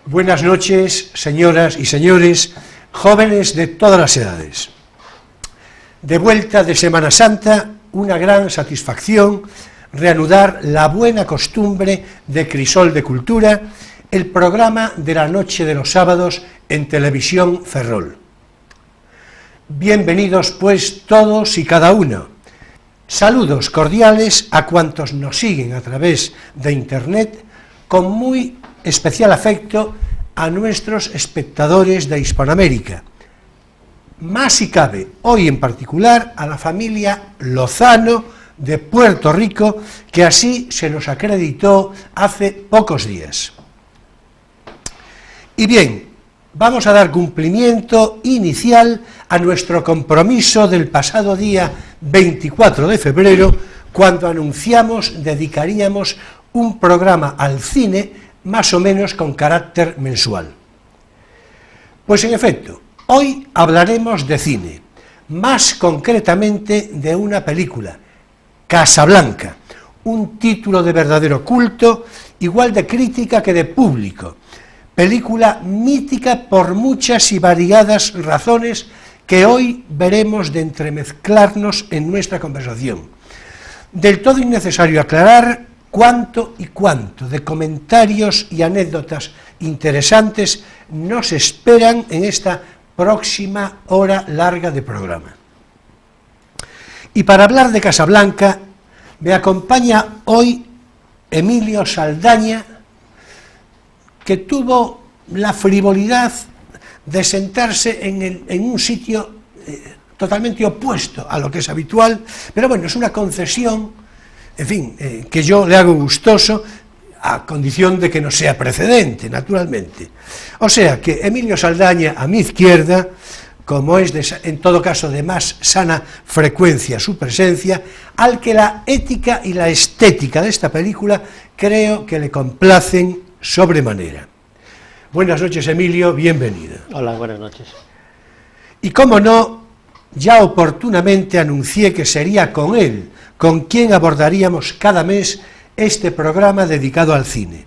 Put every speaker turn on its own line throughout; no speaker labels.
Buenas noches, señoras y señores, jóvenes de todas las edades. De vuelta de Semana Santa, una gran satisfacción reanudar la buena costumbre de Crisol de Cultura, el programa de la noche de los sábados en Televisión Ferrol. Bienvenidos pues todos y cada uno. Saludos cordiales a cuantos nos siguen a través de Internet, con muy especial afecto a nuestros espectadores de Hispanoamérica. Más si cabe, hoy en particular, a la familia Lozano de Puerto Rico, que así se nos acreditó hace pocos días. Y bien, vamos a dar cumplimiento inicial a nuestro compromiso del pasado día 24 de febrero, cuando anunciamos dedicaríamos un programa al cine más o menos con carácter mensual. Pues en efecto, hoy hablaremos de cine, más concretamente de una película, Casablanca, un título de verdadero culto, igual de crítica que de público, película mítica por muchas y variadas razones que hoy veremos de entremezclarnos en nuestra conversación. Del todo innecesario aclarar cuánto y cuánto de comentarios y anécdotas interesantes nos esperan en esta próxima hora larga de programa. Y para hablar de Casablanca, me acompaña hoy Emilio Saldaña, que tuvo la frivolidad de sentarse en un sitio totalmente opuesto a lo que es habitual, pero bueno, es una concesión, en fin, que yo le hago gustoso, a condición de que no sea precedente, naturalmente. O sea que Emilio Saldaña a mi izquierda, como es en todo caso de más sana frecuencia su presencia, al que la ética y la estética de esta película creo que le complacen sobremanera. Buenas noches, Emilio, bienvenido.
Hola, buenas noches.
Y como no, ya oportunamente anuncié que sería con él con quien abordaríamos cada mes este programa dedicado al cine.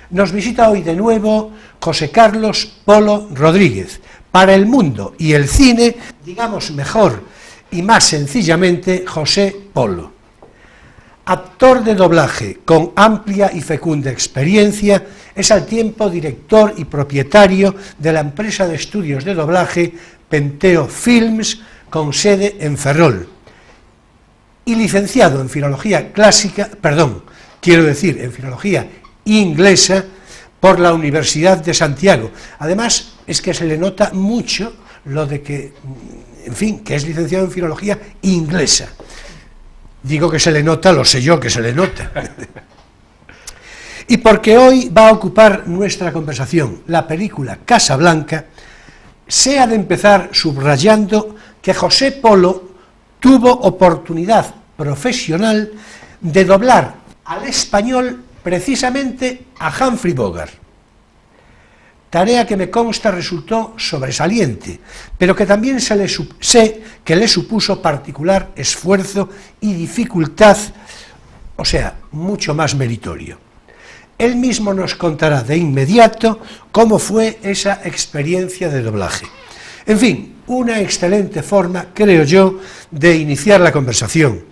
Nos visita hoy de nuevo José Carlos Polo Rodríguez, para el mundo y el cine, digamos mejor y más sencillamente, José Polo. Actor de doblaje con amplia y fecunda experiencia, es al tiempo director y propietario de la empresa de estudios de doblaje Penteo Films, con sede en Ferrol, y licenciado en filología en filología inglesa por la Universidad de Santiago. Además, es que se le nota mucho lo de que, en fin, que es licenciado en filología inglesa. Digo que se le nota, lo sé yo que se le nota. Y porque hoy va a ocupar nuestra conversación la película Casablanca, se ha de empezar subrayando que José Polo tuvo oportunidad profesional de doblar al español precisamente a Humphrey Bogart. Tarea que me consta resultó sobresaliente, pero que también sé que le supuso particular esfuerzo y dificultad, o sea, mucho más meritorio. Él mismo nos contará de inmediato cómo fue esa experiencia de doblaje. En fin, una excelente forma, creo yo, de iniciar la conversación.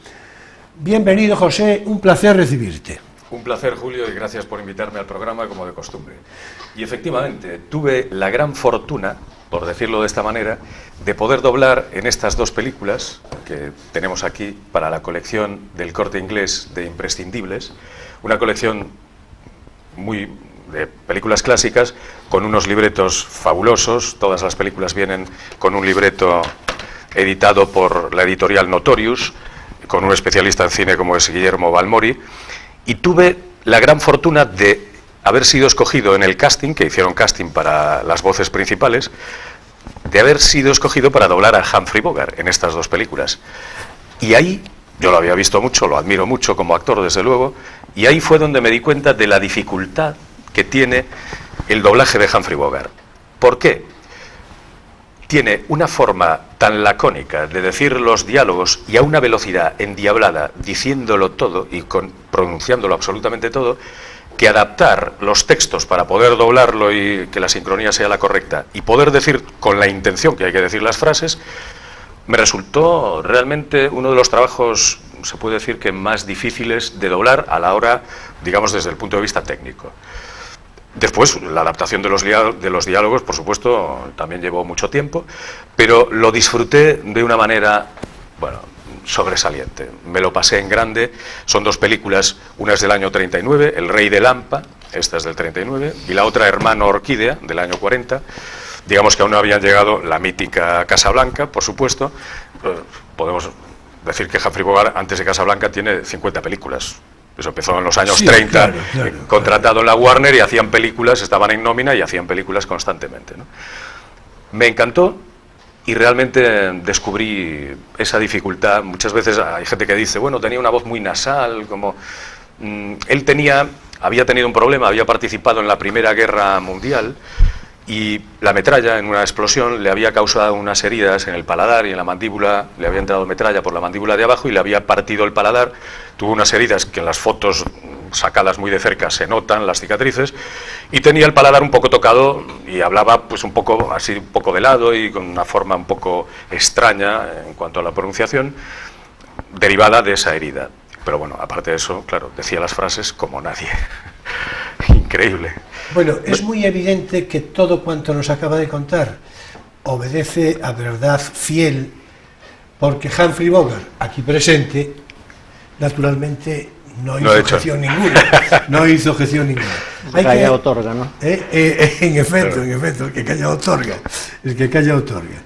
Bienvenido, José, un placer recibirte.
Un placer, Julio, y gracias por invitarme al programa como de costumbre. Y efectivamente, tuve la gran fortuna, por decirlo de esta manera, de poder doblar en estas dos películas que tenemos aquí para la colección del Corte Inglés de Imprescindibles, una colección de películas clásicas con unos libretos fabulosos. Todas las películas vienen con un libreto editado por la editorial Notorious, con un especialista en cine como es Guillermo Balmori, y tuve la gran fortuna de haber sido escogido en el casting, que hicieron casting para las voces principales, de haber sido escogido para doblar a Humphrey Bogart en estas dos películas. Y ahí, yo lo había visto mucho, lo admiro mucho como actor, desde luego, y ahí fue donde me di cuenta de la dificultad que tiene el doblaje de Humphrey Bogart. ¿Por qué? Tiene una forma tan lacónica de decir los diálogos y a una velocidad endiablada, diciéndolo todo y pronunciándolo absolutamente todo, que adaptar los textos para poder doblarlo y que la sincronía sea la correcta y poder decir con la intención que hay que decir las frases, me resultó realmente uno de los trabajos, se puede decir que más difíciles de doblar a la hora, digamos, desde el punto de vista técnico. Después, la adaptación de los diálogos, por supuesto, también llevó mucho tiempo, pero lo disfruté de una manera, bueno, sobresaliente. Me lo pasé en grande. Son dos películas, una es del año 39, El Rey de Lampa, esta es del 39, y la otra, Hermano Orquídea, del año 40. Digamos que aún no habían llegado la mítica Casablanca, por supuesto. Podemos decir que Humphrey Bogart, antes de Casablanca, tiene 50 películas. Eso empezó en los años 30, contratado en la Warner, y hacían películas, estaban en nómina y hacían películas constantemente, ¿no? Me encantó y realmente descubrí esa dificultad. Muchas veces hay gente que dice, bueno, tenía una voz muy nasal, como... Él había tenido un problema, había participado en la Primera Guerra Mundial, y la metralla, en una explosión, le había causado unas heridas en el paladar y en la mandíbula. Le había entrado metralla por la mandíbula de abajo y le había partido el paladar. Tuvo unas heridas que en las fotos sacadas muy de cerca se notan, las cicatrices, y tenía el paladar un poco tocado y hablaba pues un poco así, un poco de lado y con una forma un poco extraña en cuanto a la pronunciación, derivada de esa herida. Pero bueno, aparte de eso, claro, decía las frases como nadie. Increíble.
Bueno, es muy evidente que todo cuanto nos acaba de contar obedece a verdad fiel, porque Humphrey Bogart, aquí presente, naturalmente no hizo objeción ninguna. No hizo objeción ninguna.
El que calla otorga, ¿no?
En efecto, el que calla otorga. El que calla otorga.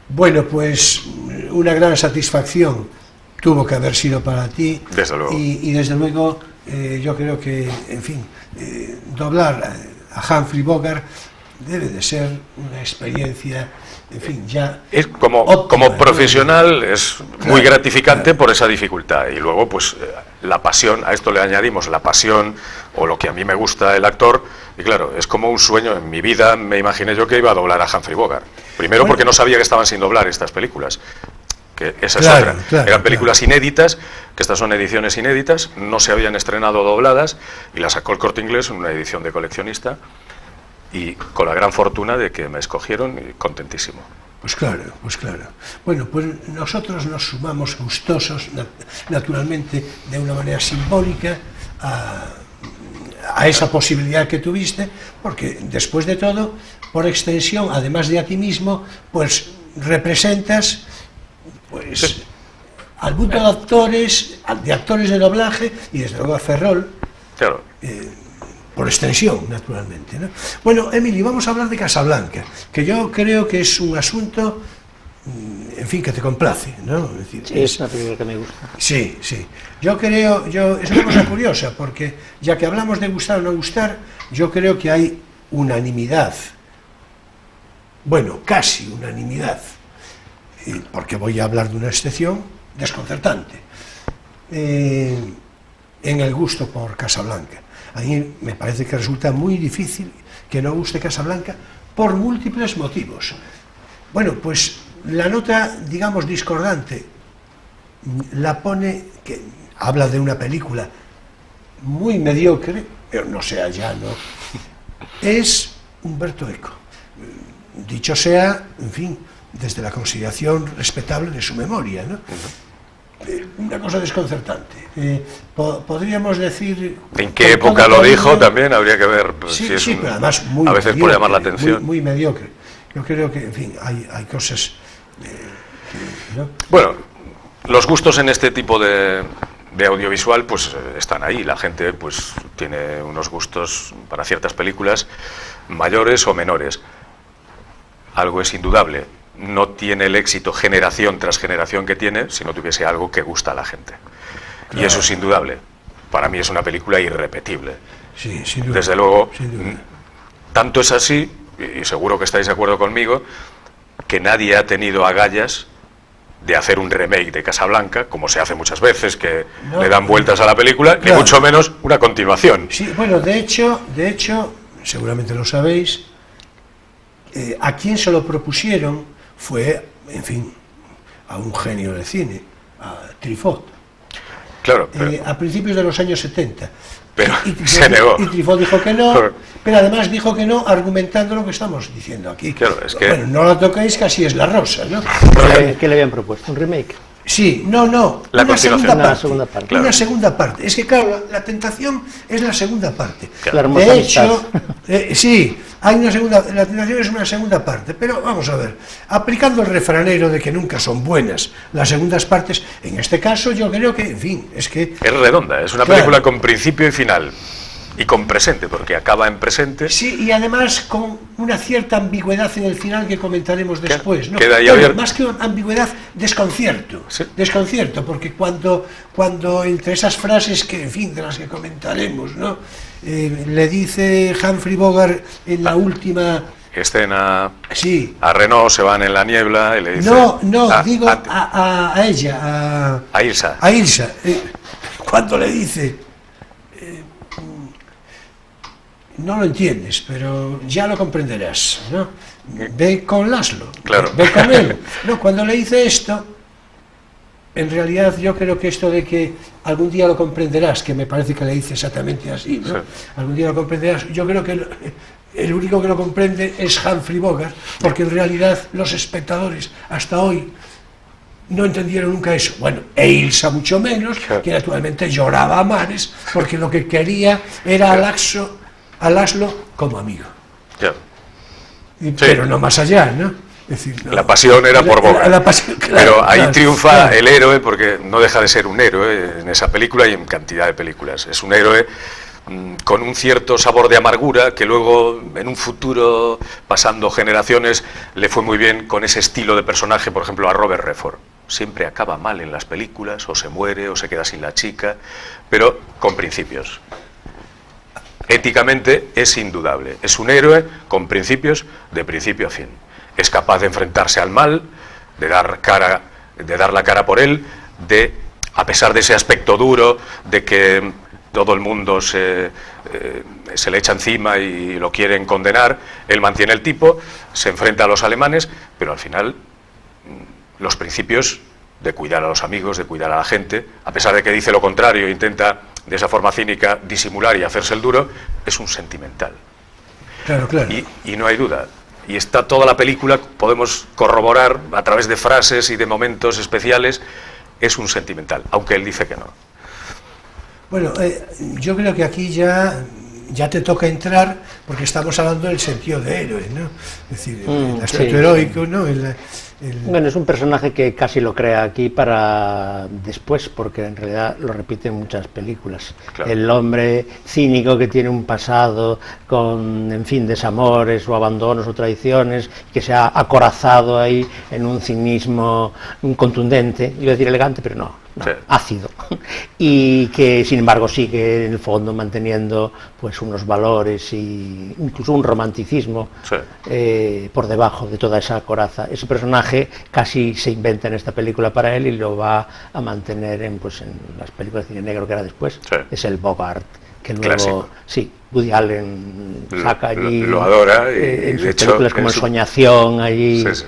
Bueno, pues una gran satisfacción tuvo que haber sido para ti.
Desde luego.
Y desde luego, yo creo que, en fin, doblar a Humphrey Bogart debe de ser una experiencia, en fin, ya...
Es como profesional, es muy gratificante por esa dificultad. Y luego, pues, la pasión, a esto le añadimos la pasión, o lo que a mí me gusta el actor, y claro, es como un sueño. En mi vida me imaginé yo que iba a doblar a Humphrey Bogart. Primero porque no sabía que estaban sin doblar estas películas. Que esa es otra. Eran películas inéditas, que estas son ediciones inéditas, no se habían estrenado dobladas, y las sacó el Corte Inglés en una edición de coleccionista, y con la gran fortuna de que me escogieron, y contentísimo.
Pues claro, pues claro. Bueno, pues nosotros nos sumamos gustosos, naturalmente, de una manera simbólica, a esa posibilidad que tuviste, porque después de todo, por extensión, además de a ti mismo, pues representas... pues sí, al mundo de actores de doblaje, y desde luego a Ferrol,
claro,
por extensión, naturalmente, ¿no? Bueno, Emily, vamos a hablar de Casablanca, que yo creo que es un asunto, en fin, que te complace, ¿no? Es decir,
sí, es una película que me gusta.
Sí, sí. Yo creo, es una cosa curiosa, porque ya que hablamos de gustar o no gustar, yo creo que hay unanimidad, bueno, casi unanimidad, porque voy a hablar de una excepción desconcertante, en el gusto por Casablanca. A mí me parece que resulta muy difícil que no guste Casablanca por múltiples motivos. Bueno, pues la nota, digamos, discordante la pone, que habla de una película muy mediocre, pero no sea ya, ¿no? Es Umberto Eco. Dicho sea, en fin, desde la consideración respetable de su memoria, ¿no? Una cosa desconcertante. Podríamos decir...
¿En qué época lo dijo? También habría que ver.
Pues, sí, sí, pero además muy
a veces puede llamar la atención.
Muy mediocre. Yo creo que, en fin, hay cosas... ¿no?
Bueno, los gustos en este tipo de audiovisual pues están ahí. La gente pues tiene unos gustos para ciertas películas mayores o menores. Algo es indudable. No tiene el éxito generación tras generación que tiene si no tuviese algo que gusta a la gente. Claro. Y eso es indudable. Para mí es una película irrepetible.
Sí, sin duda.
Desde luego,
sin duda.
Tanto es así, y seguro que estáis de acuerdo conmigo, que nadie ha tenido agallas de hacer un remake de Casablanca, como se hace muchas veces, que le dan vueltas a la película,
claro,
ni mucho menos una continuación.
Sí, bueno, de hecho, seguramente lo sabéis, a quien se lo propusieron fue, en fin, a un genio del cine, a Truffaut,
Claro, pero,
a principios de los años 70.
pero
Y
se negó.
Y Truffaut dijo que no, pero además dijo que no argumentando lo que estamos diciendo aquí.
Claro, es que...
Bueno, no la toquéis, que así es la rosa, ¿no?
¿Qué le habían propuesto? ¿Un remake?
Sí, no,
La continuación.
Una segunda parte.
Claro.
Una segunda parte. Es que, claro, la tentación es la segunda parte.
La hermosa
De hecho,
amistad.
sí, hay una segunda, la tentación es una segunda parte, pero vamos a ver, aplicando el refranero de que nunca son buenas las segundas partes, en este caso yo creo que, en fin, es que...
Es redonda, es una
Claro.
película con principio y final. Y con presente, porque acaba en presente.
Sí, y además con una cierta ambigüedad en el final que comentaremos después, ¿no?
Queda ahí
Bueno,
abierto.
más que ambigüedad, desconcierto.
Sí.
Desconcierto, porque cuando entre esas frases que, en fin, de las que comentaremos, ¿no? Le dice Humphrey Bogart en la última...
Escena,
Sí.
a Renault se van en la niebla y le dice...
No,
a-
digo
a-
a ella,
a Ilsa.
a Ilsa, cuando le dice, no lo entiendes, pero ya lo comprenderás, ¿no? Ve con Laszlo,
Claro.
ve con él. No, cuando le dice esto, en realidad yo creo que esto de que algún día lo comprenderás, que me parece que le dice exactamente así, ¿no?
Sí.
Algún día lo comprenderás, yo creo que el único que lo comprende es Humphrey Bogart, porque en realidad los espectadores hasta hoy no entendieron nunca eso. Bueno, e Ilsa mucho menos,
Claro.
que naturalmente lloraba a mares, porque lo que quería era a Laszlo como amigo.
Ya.
Pero no más allá, ¿no? Es decir, no.
La pasión era por Bogart.
La pasión, claro,
Pero ahí
claro,
triunfa
claro.
el héroe, porque no deja de ser un héroe en esa película y en cantidad de películas. Es un héroe con un cierto sabor de amargura que luego en un futuro, pasando generaciones, le fue muy bien con ese estilo de personaje, por ejemplo a Robert Redford. Siempre acaba mal en las películas, o se muere o se queda sin la chica, pero con principios. Éticamente es indudable, es un héroe con principios de principio a fin. Es capaz de enfrentarse al mal, de dar la cara por él, a pesar de ese aspecto duro, de que todo el mundo se le echa encima y lo quieren condenar, él mantiene el tipo, se enfrenta a los alemanes, pero al final los principios de cuidar a los amigos, de cuidar a la gente, a pesar de que dice lo contrario, intenta de esa forma cínica disimular y hacerse el duro, es un sentimental.
Claro, claro.
Y no hay duda. Y está toda la película, podemos corroborar a través de frases y de momentos especiales, es un sentimental, aunque él dice que no.
Bueno, yo creo que aquí ya te toca entrar, porque estamos hablando del sentido de héroe, ¿no? Es decir, el aspecto
sí,
heroico, ¿no?
Bueno, es un personaje que casi lo crea aquí para después, porque en realidad lo repite en muchas películas.
Claro.
El hombre cínico que tiene un pasado con, en fin, desamores o abandonos o traiciones, que se ha acorazado ahí en un cinismo contundente, iba a decir elegante, pero no,
Sí.
ácido, y que sin embargo sigue en el fondo manteniendo pues unos valores y incluso un romanticismo
Sí.
por debajo de toda esa coraza. Ese personaje casi se inventa en esta película para él y lo va a mantener en las películas de cine negro que era después.
Sí.
Es el Bogart que luego,
Clásico.
sí, Woody Allen saca allí
Lo adora y
en
de
sus
hecho
películas como
en su-
Soñación allí.
Sí, sí.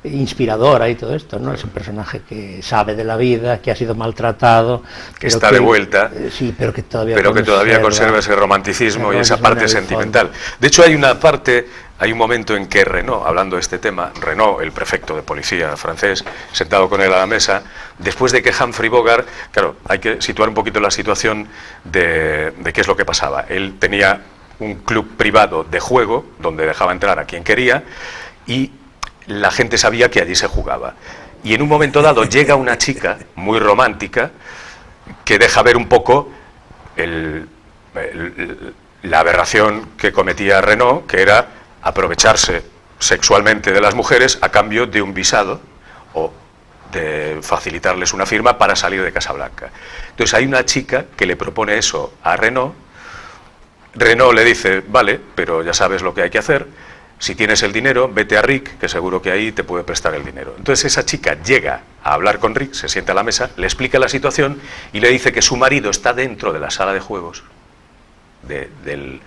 Inspiradora y todo esto, ¿no? Es un personaje que sabe de la vida, que ha sido maltratado,
Que
pero
está de vuelta,
sí, pero que todavía
conserva ese romanticismo y esa
conserva
parte
en el
sentimental. De hecho, hay un momento en que Renault, hablando de este tema, Renault, el prefecto de policía francés, sentado con él a la mesa, después de que Humphrey Bogart, claro, hay que situar un poquito la situación de qué es lo que pasaba. Él tenía un club privado de juego, donde dejaba entrar a quien quería, y la gente sabía que allí se jugaba. Y en un momento dado llega una chica muy romántica que deja ver un poco la aberración que cometía Renault, que era aprovecharse sexualmente de las mujeres a cambio de un visado o de facilitarles una firma para salir de Casablanca. Entonces hay una chica que le propone eso a Renault Renault le dice, vale, pero ya sabes lo que hay que hacer. Si tienes el dinero, vete a Rick, que seguro que ahí te puede prestar el dinero. Entonces esa chica llega a hablar con Rick, se sienta a la mesa, le explica la situación y le dice que su marido está dentro de la sala de juegos del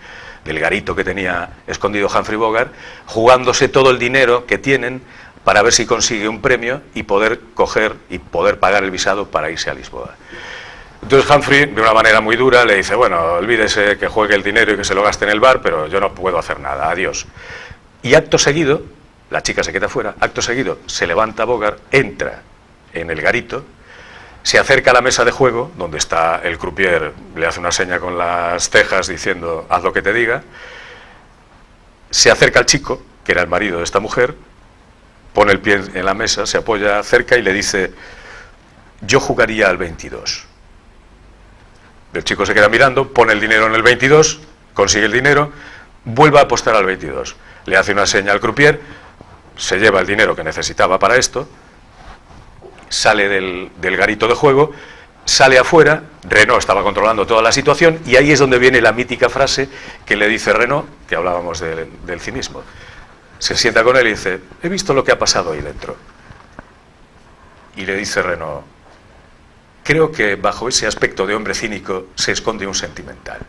garito que tenía escondido Humphrey Bogart, jugándose todo el dinero que tienen para ver si consigue un premio y poder coger y poder pagar el visado para irse a Lisboa. Entonces Humphrey, de una manera muy dura, le dice, bueno, olvídese que juegue el dinero y que se lo gaste en el bar, pero yo no puedo hacer nada, adiós. Y acto seguido, la chica se queda fuera, acto seguido se levanta Bogart, entra en el garito, se acerca a la mesa de juego, donde está el croupier, le hace una seña con las cejas diciendo, haz lo que te diga, se acerca al chico, que era el marido de esta mujer, pone el pie en la mesa, se apoya cerca y le dice, yo jugaría al 22. El chico se queda mirando, pone el dinero en el 22, consigue el dinero, vuelve a apostar al 22. Le hace una seña al croupier, se lleva el dinero que necesitaba para esto, sale del garito de juego, sale afuera, Renault estaba controlando toda la situación y ahí es donde viene la mítica frase que le dice Renault, que hablábamos del cinismo. Se sienta con él y dice, he visto lo que ha pasado ahí dentro. Y le dice Renault, creo que bajo ese aspecto de hombre cínico se esconde un sentimental.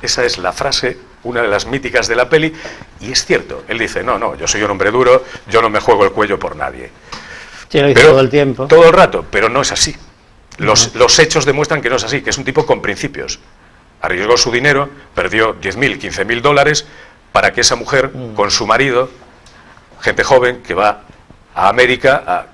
Esa es la frase, una de las míticas de la peli, y es cierto. Él dice, no, yo soy un hombre duro, yo no me juego el cuello por nadie.
Sí, lo dice todo el tiempo.
Todo el rato, pero no es así. Los hechos demuestran que no es así, que es un tipo con principios. Arriesgó su dinero, perdió 10.000, 15.000 dólares para que esa mujer, con su marido, gente joven que va a América,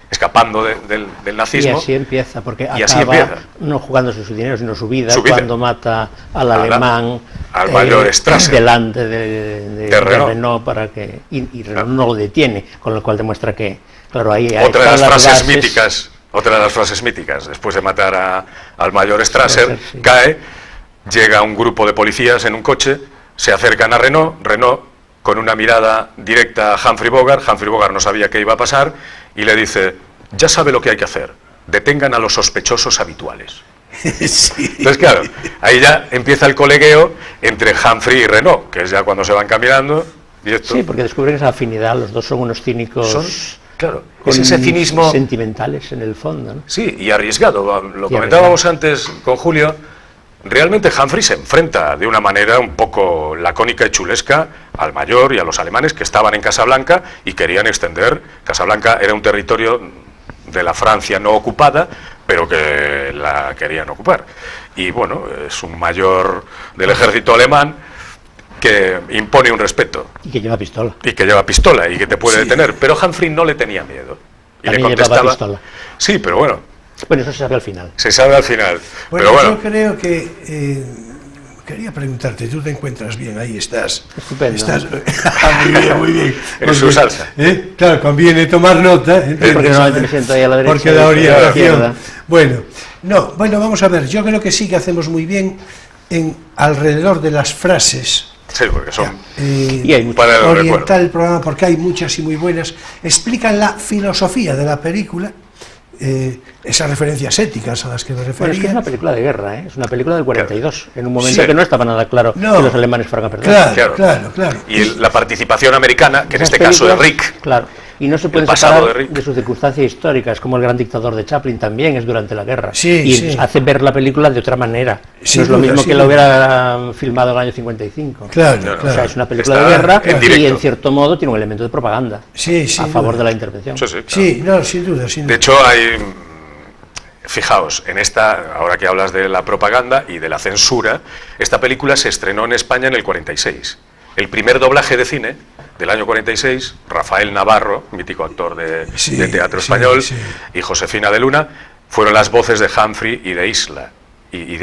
escapando del nazismo.
Y así empieza, porque
y
acaba no jugándose su dinero, sino su vida, cuando mata al alemán,
al mayor Strasser,
delante de Renault, para que y Renault no lo detiene, con lo cual demuestra que, claro, ahí
otra de las frases míticas. Otra de las frases míticas, después de matar al mayor Strasser, sí. Cae, llega un grupo de policías en un coche, se acercan a Renault, con una mirada directa a Humphrey Bogart no sabía qué iba a pasar, y le dice, ya sabe lo que hay que hacer, detengan a los sospechosos habituales. Sí. Entonces, claro, ahí ya empieza el colegueo entre Humphrey y Renault, que es ya cuando se van caminando. Y esto...
Sí, porque descubren esa afinidad, los dos son unos cínicos...
Claro, es ese cinismo...
sentimentales en el fondo, ¿no?
Sí, y arriesgado. Lo comentábamos antes con Julio. Realmente Humphrey se enfrenta de una manera un poco lacónica y chulesca al mayor y a los alemanes que estaban en Casablanca y querían extender. Casablanca era un territorio de la Francia no ocupada, pero que la querían ocupar. Y bueno, es un mayor del ejército alemán que impone un respeto.
Y que lleva pistola.
Y que lleva pistola y que te puede detener. Pero Humphrey no le tenía miedo. Y
también le contestaba... pistola.
Sí, pero bueno.
Bueno, eso se sabe al final.
Se sabe al final.
Bueno,
pero bueno.
Yo creo que... quería preguntarte, tú te encuentras bien, ahí estás.
Estupendo.
Estás muy bien, muy bien.
En su salsa.
Claro, conviene tomar nota.
Porque normalmente me siento ahí a la derecha.
Porque la orientación. Bueno, vamos a ver, yo creo que sí que hacemos muy bien en alrededor de las frases.
Sí, porque son
y hay
para
orientar el programa, porque hay muchas y muy buenas. Explican la filosofía de la película. Esas referencias éticas a las que me refería.
Bueno, es que es una película de guerra, es una película del 42, en un momento que no estaba nada claro que los alemanes fueran a perder.
Claro. Y la participación americana, que en este caso de Rick.
Claro. Y no se puede separar de sus circunstancias históricas, como El gran dictador de Chaplin también es durante la guerra. Hace ver la película de otra manera. No es lo mismo que lo hubiera filmado en el año 55.
Claro.
O sea, es una película de guerra y en cierto modo tiene un elemento de propaganda a favor de la intervención.
Sí, no, sin duda.
De hecho, fijaos, en esta, ahora que hablas de la propaganda y de la censura, esta película se estrenó en España en el 46. El primer doblaje de cine del año 46, Rafael Navarro, mítico actor de teatro español, y Josefina de Luna, fueron las voces de Humphrey y de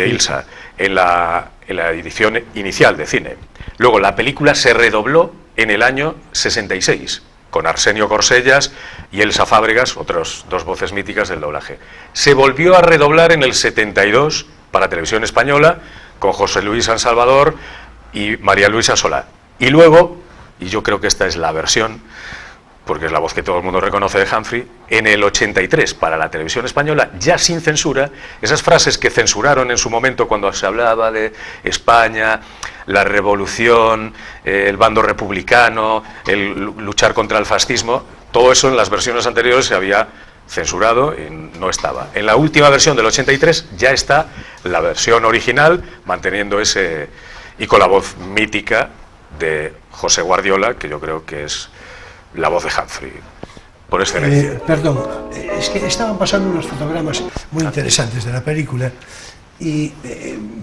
Ilsa en la edición inicial de cine. Luego la película se redobló en el año 66, con Arsenio Corsellas y Elsa Fábregas, otras dos voces míticas del doblaje. Se volvió a redoblar en el 72 para Televisión Española, con José Luis San Salvador y María Luisa Solá. Y luego, y yo creo que esta es la versión, porque es la voz que todo el mundo reconoce de Humphrey. En el 83, para la televisión española, ya sin censura, esas frases que censuraron en su momento cuando se hablaba de España, la revolución, el bando republicano, el luchar contra el fascismo, todo eso en las versiones anteriores se había censurado y no estaba. En la última versión del 83 ya está la versión original, manteniendo ese, y con la voz mítica de José Guardiola, que yo creo que es la voz de Humphrey, por excelencia.
Perdón, es que estaban pasando unos fotogramas muy interesantes de la película y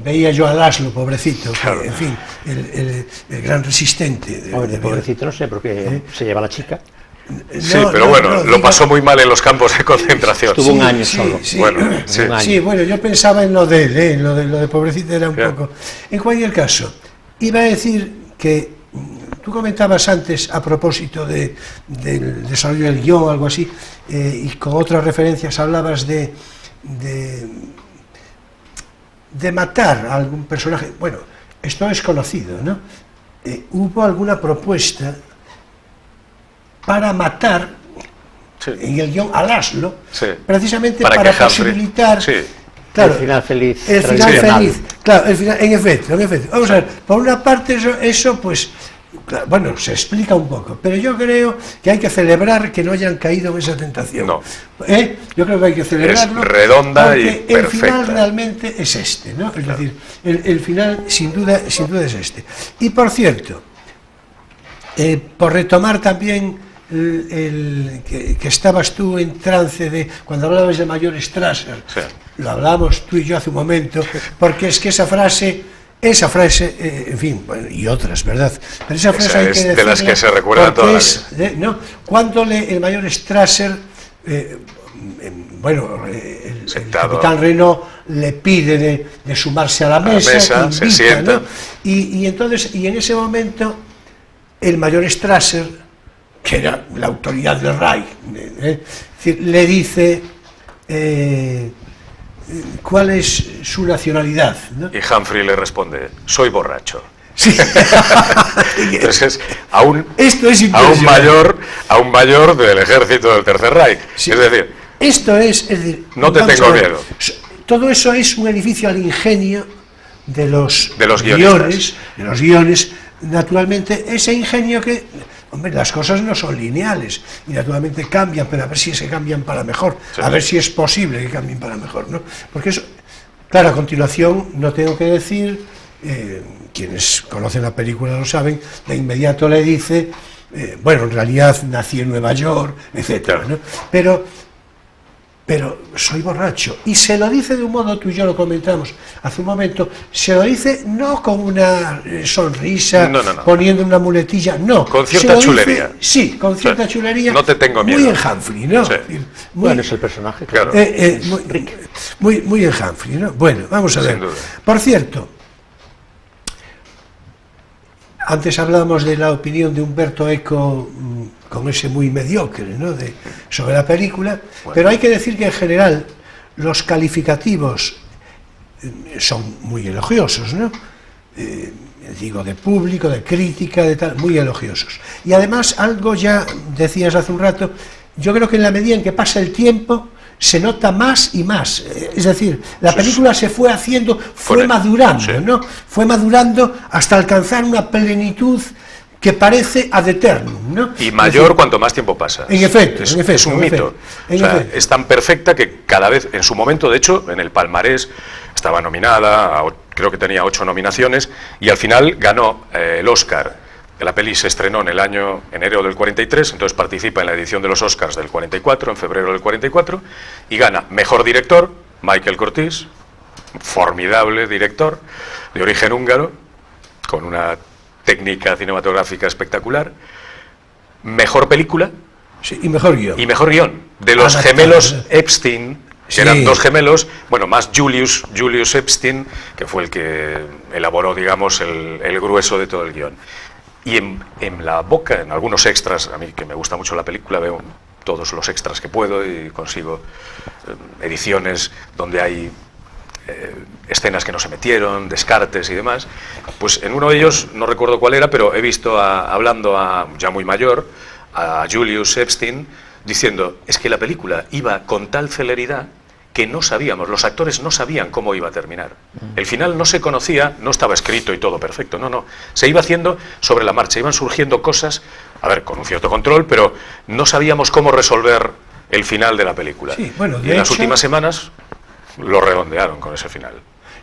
veía yo a Laszlo, pobrecito,
Claro.
que, en fin, el gran resistente.
Pobrecito, no sé, porque se lleva la chica.
Sí, pero bueno, lo pasó muy mal en los campos de concentración.
Estuvo un año solo.
Sí,
Bueno, sí.
Un año.
sí, bueno, yo pensaba en lo de él, en lo de pobrecito era un
Claro.
poco... En cualquier caso, iba a decir que tú comentabas antes, a propósito del desarrollo del guión o algo así, y con otras referencias hablabas de matar a algún personaje. Bueno, esto es conocido, ¿no? ¿Hubo alguna propuesta para matar
Sí.
en el guión a Laszlo,
Sí.
precisamente
Para
para
que Humphrey-
posibilitar...
Sí.
Claro,
El final feliz.
el final
tradicional.
feliz, claro, el final, en efecto. Vamos a ver, por una parte eso pues, claro, bueno, se explica un poco, pero yo creo que hay que celebrar que no hayan caído en esa tentación.
No.
Yo creo que hay que celebrarlo.
Es redonda y
porque el final
perfecta.
realmente es este, ¿no? Es decir, el final sin duda es este. Y por cierto, por retomar también que estabas tú en trance de cuando hablabas de Mayor Strasser,
Sí.
lo hablamos tú y yo hace un momento, porque es que esa frase, en fin, bueno, y otras, ¿verdad? Pero esa frase
Esa
hay
es
que
de las
decirla
que se recuerdan
porque
toda la
es, ¿no? Cuando el Mayor Strasser, bueno, el
Sentado.
capitán Renault le pide de sumarse a la mesa,
se
invita,
sienta.
¿no? Y entonces, y en ese momento, el Mayor Strasser, que era la autoridad del Reich, es decir, le dice cuál es su nacionalidad, ¿no?
Y Humphrey le responde, soy borracho.
Sí.
Entonces, aún
Esto es impresionante.
a un mayor del ejército del Tercer Reich.
Sí.
Es decir,
Esto es decir,
No te
vamos
tengo
a ver,
miedo.
Todo eso es un edificio al ingenio de los
guionistas.
guiones, naturalmente, ese ingenio que, hombre, las cosas no son lineales y naturalmente cambian, pero a ver si se cambian para mejor,
Sí.
a ver si es posible que cambien para mejor, ¿no? Porque eso, claro, a continuación, no tengo que decir, quienes conocen la película lo saben, de inmediato le dice, bueno, en realidad nací en Nueva York, etcétera,
Claro.
¿no? Pero soy borracho. Y se lo dice de un modo, tú y yo lo comentamos hace un momento, se lo dice no con una sonrisa,
No.
poniendo una muletilla, no.
Con
se
cierta
lo dice-
chulería.
Sí, con cierta
Sí.
chulería.
No te tengo
Muy
miedo.
en Humphrey, ¿no?
Sí.
Es decir, muy,
Bueno, es el personaje.
Claro.
muy en Humphrey, ¿no? Bueno, vamos a
Sin
ver.
duda.
Por cierto, antes hablábamos de la opinión de Umberto Eco con ese muy mediocre, ¿no? Sobre la película, pero hay que decir que en general los calificativos son muy elogiosos, ¿no? Digo, de público, de crítica, de tal, muy elogiosos. Y además, algo ya decías hace un rato, yo creo que en la medida en que pasa el tiempo, se nota más y más. Es decir, la película se fue haciendo, fue madurando,
sí.
¿no? Fue madurando hasta alcanzar una plenitud que parece ad eternum, ¿no?
y mayor cuanto más tiempo pasa.
En efecto,
es,
en efecto,
es un
en
mito.
efecto, en
O sea,
efecto.
es tan perfecta que cada vez, en su momento, de hecho, en el palmarés estaba nominada, creo que tenía 8 nominaciones, y al final ganó el Oscar. La peli se estrenó en el año enero del 43, entonces participa en la edición de los Oscars del 44, en febrero del 44, y gana Mejor Director, Michael Curtiz, formidable director, de origen húngaro, con una técnica cinematográfica espectacular. Mejor película
Sí, y mejor guión.
y mejor guión, de los
Adaptado,
gemelos
¿eh?
Epstein, que
Sí.
eran dos gemelos, bueno, más Julius Epstein, que fue el que elaboró, digamos, el grueso de todo el guión. Y en la boca, en algunos extras, a mí que me gusta mucho la película, veo todos los extras que puedo y consigo ediciones donde hay escenas que no se metieron, descartes y demás. Pues en uno de ellos, no recuerdo cuál era, pero he visto hablando ya muy mayor, a Julius Epstein diciendo, es que la película iba con tal celeridad que no sabíamos, los actores no sabían cómo iba a terminar. El final no se conocía, no estaba escrito y todo perfecto, no. Se iba haciendo sobre la marcha, iban surgiendo cosas, a ver, con un cierto control, pero no sabíamos cómo resolver el final de la película.
Sí, bueno,
y en las últimas semanas lo redondearon con ese final.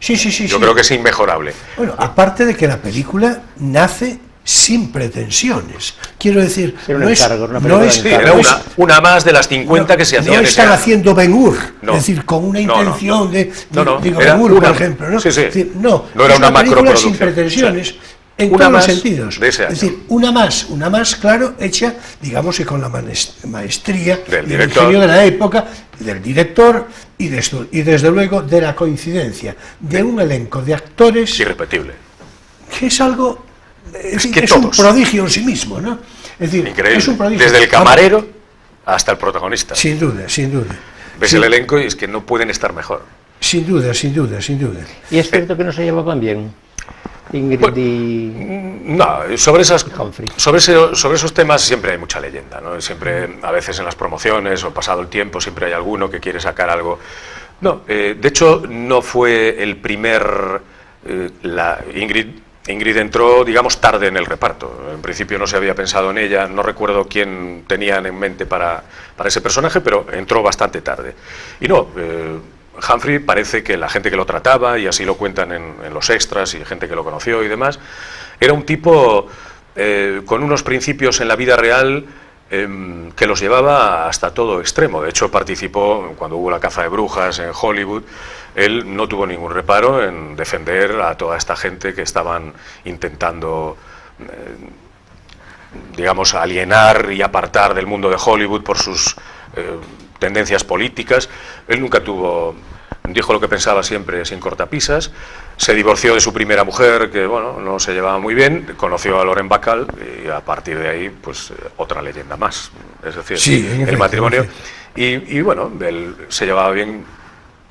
Sí.
Yo creo que es inmejorable.
Bueno, aparte de que la película nace sin pretensiones. Quiero decir,
no es
era una más de las 50 que se hacían.
No están haciendo Ben-Hur, es decir, con una intención de Ben-Hur, por ejemplo, ¿no?
Sí.
Es decir, no
era una
película sin pretensiones. En todos los sentidos.
Es
decir, una más, claro, hecha, digamos que con la maestría
del
y el ingenio de la época, del director y desde luego de la coincidencia de un elenco de actores
irrepetible.
Que es algo, es
todos.
un prodigio en sí mismo, ¿no? Es decir,
increíble.
Es un prodigio.
Desde el camarero hasta el protagonista.
Sin duda.
Ves el elenco y es que no pueden estar mejor.
Sin duda.
Y es cierto que no se llevaban bien. Ingrid y...
No, sobre esos temas siempre hay mucha leyenda, ¿no? Siempre, a veces en las promociones o pasado el tiempo, siempre hay alguno que quiere sacar algo. No, de hecho, no fue el primer... Ingrid entró, digamos, tarde en el reparto. En principio no se había pensado en ella, no recuerdo quién tenían en mente para ese personaje, pero entró bastante tarde. Y no... Humphrey parece que la gente que lo trataba, y así lo cuentan en los extras y gente que lo conoció y demás, era un tipo con unos principios en la vida real que los llevaba hasta todo extremo. De hecho, participó cuando hubo la caza de brujas en Hollywood. Él no tuvo ningún reparo en defender a toda esta gente que estaban intentando digamos, alienar y apartar del mundo de Hollywood por sus tendencias políticas. Él nunca dijo lo que pensaba siempre sin cortapisas. Se divorció de su primera mujer, que bueno, no se llevaba muy bien, conoció a Lauren Bacall y a partir de ahí, pues otra leyenda más. Es decir, el matrimonio. Y bueno, él se llevaba bien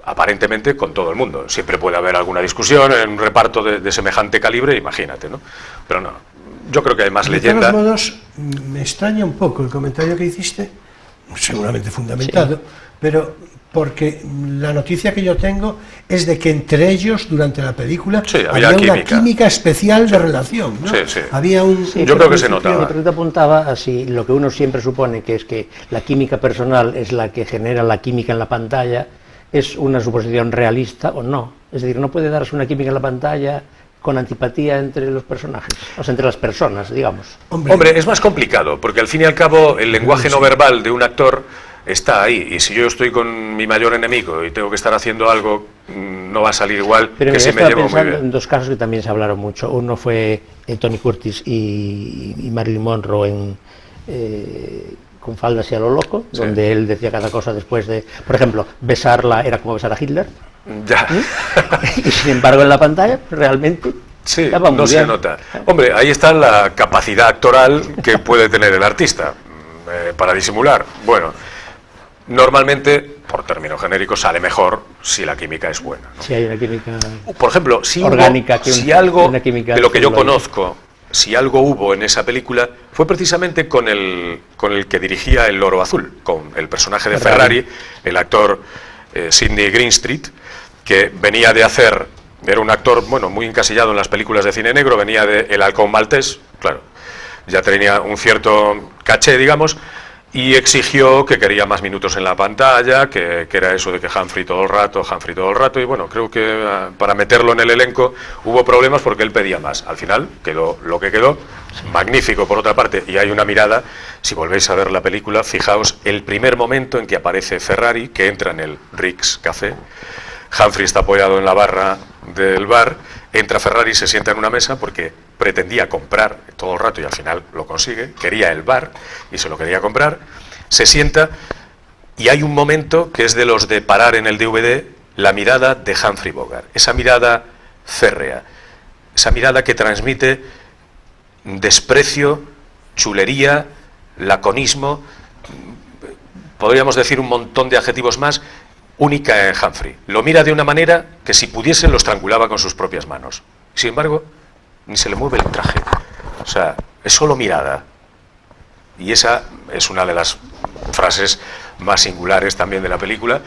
aparentemente con todo el mundo. Siempre puede haber alguna discusión en un reparto de semejante calibre, imagínate, ¿no? Pero no, yo creo que hay más leyenda.
De todos modos, me extraña un poco el comentario que hiciste, seguramente fundamentado, pero porque la noticia que yo tengo es de que entre ellos, durante la película, había una química especial de relación, ¿no? Había un...
yo creo que se notaba.
Pero te apuntaba así, lo que uno siempre supone, que es que la química personal es la que genera la química en la pantalla, ¿es una suposición realista o no? Es decir, no puede darse una química en la pantalla con antipatía entre los personajes, o sea, entre las personas, digamos.
Hombre, es más complicado, porque al fin y al cabo el lenguaje no verbal de un actor está ahí, y si yo estoy con mi mayor enemigo y tengo que estar haciendo algo, no va a salir igual.
Pero
que si me llevo muy bien.
En dos casos que también se hablaron mucho. Uno fue Tony Curtis y Marilyn Monroe en Con faldas y a lo loco, donde él decía cada cosa después de, por ejemplo, besarla era como besar a Hitler.
Ya.
Y sin embargo en la pantalla realmente
no se nota. Hombre, ahí está la capacidad actoral que puede tener el artista para disimular. Bueno, normalmente, por término genérico, sale mejor si la química es buena, ¿no?
Si hay una química
por ejemplo, si
orgánica,
algo de lo que yo conozco, si algo hubo en esa película, fue precisamente con el que dirigía El Loro Azul, con el personaje de Ferrari, el actor Sidney Greenstreet, que venía de hacer, era un actor, bueno, muy encasillado en las películas de cine negro, venía de El Halcón Maltés, claro, ya tenía un cierto caché, digamos, y exigió que quería más minutos en la pantalla, que era eso de que Humphrey todo el rato, y bueno, creo que para meterlo en el elenco hubo problemas porque él pedía más. Al final quedó lo que quedó, magnífico por otra parte, y hay una mirada, si volvéis a ver la película, fijaos el primer momento en que aparece Ferrari, que entra en el Rick's Café, Humphrey está apoyado en la barra del bar, entra Ferrari, se sienta en una mesa porque pretendía comprar todo el rato y al final lo consigue, quería el bar y se lo quería comprar, se sienta y hay un momento que es de los de parar en el DVD la mirada de Humphrey Bogart, esa mirada férrea, esa mirada que transmite desprecio, chulería, laconismo, podríamos decir un montón de adjetivos más, única en Humphrey. Lo mira de una manera que si pudiese lo estrangulaba con sus propias manos. Sin embargo, ni se le mueve el traje. O sea, es solo mirada. Y esa es una de las frases más singulares también de la película.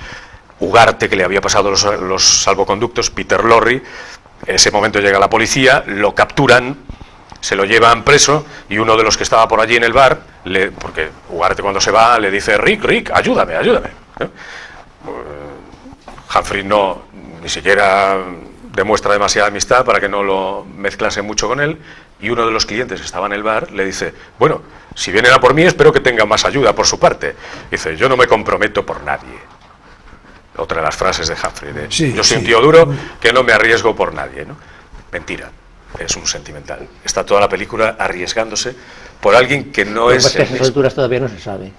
Ugarte, que le había pasado los salvoconductos, Peter Lorre, en ese momento llega la policía, lo capturan, se lo llevan preso, y uno de los que estaba por allí en el bar, porque Ugarte cuando se va le dice: Rick, ayúdame. Humphrey ni siquiera demuestra demasiada amistad para que no lo mezclase mucho con él, y uno de los clientes que estaba en el bar le dice: bueno, si vienen a por mí espero que tengan más ayuda por su parte. Dice: yo no me comprometo por nadie. Otra de las frases de Humphrey, yo soy un tío duro que no me arriesgo por nadie, ¿no? Mentira, es un sentimental. Está toda la película arriesgándose por alguien que no es...
Porque a esas alturas todavía no se sabe.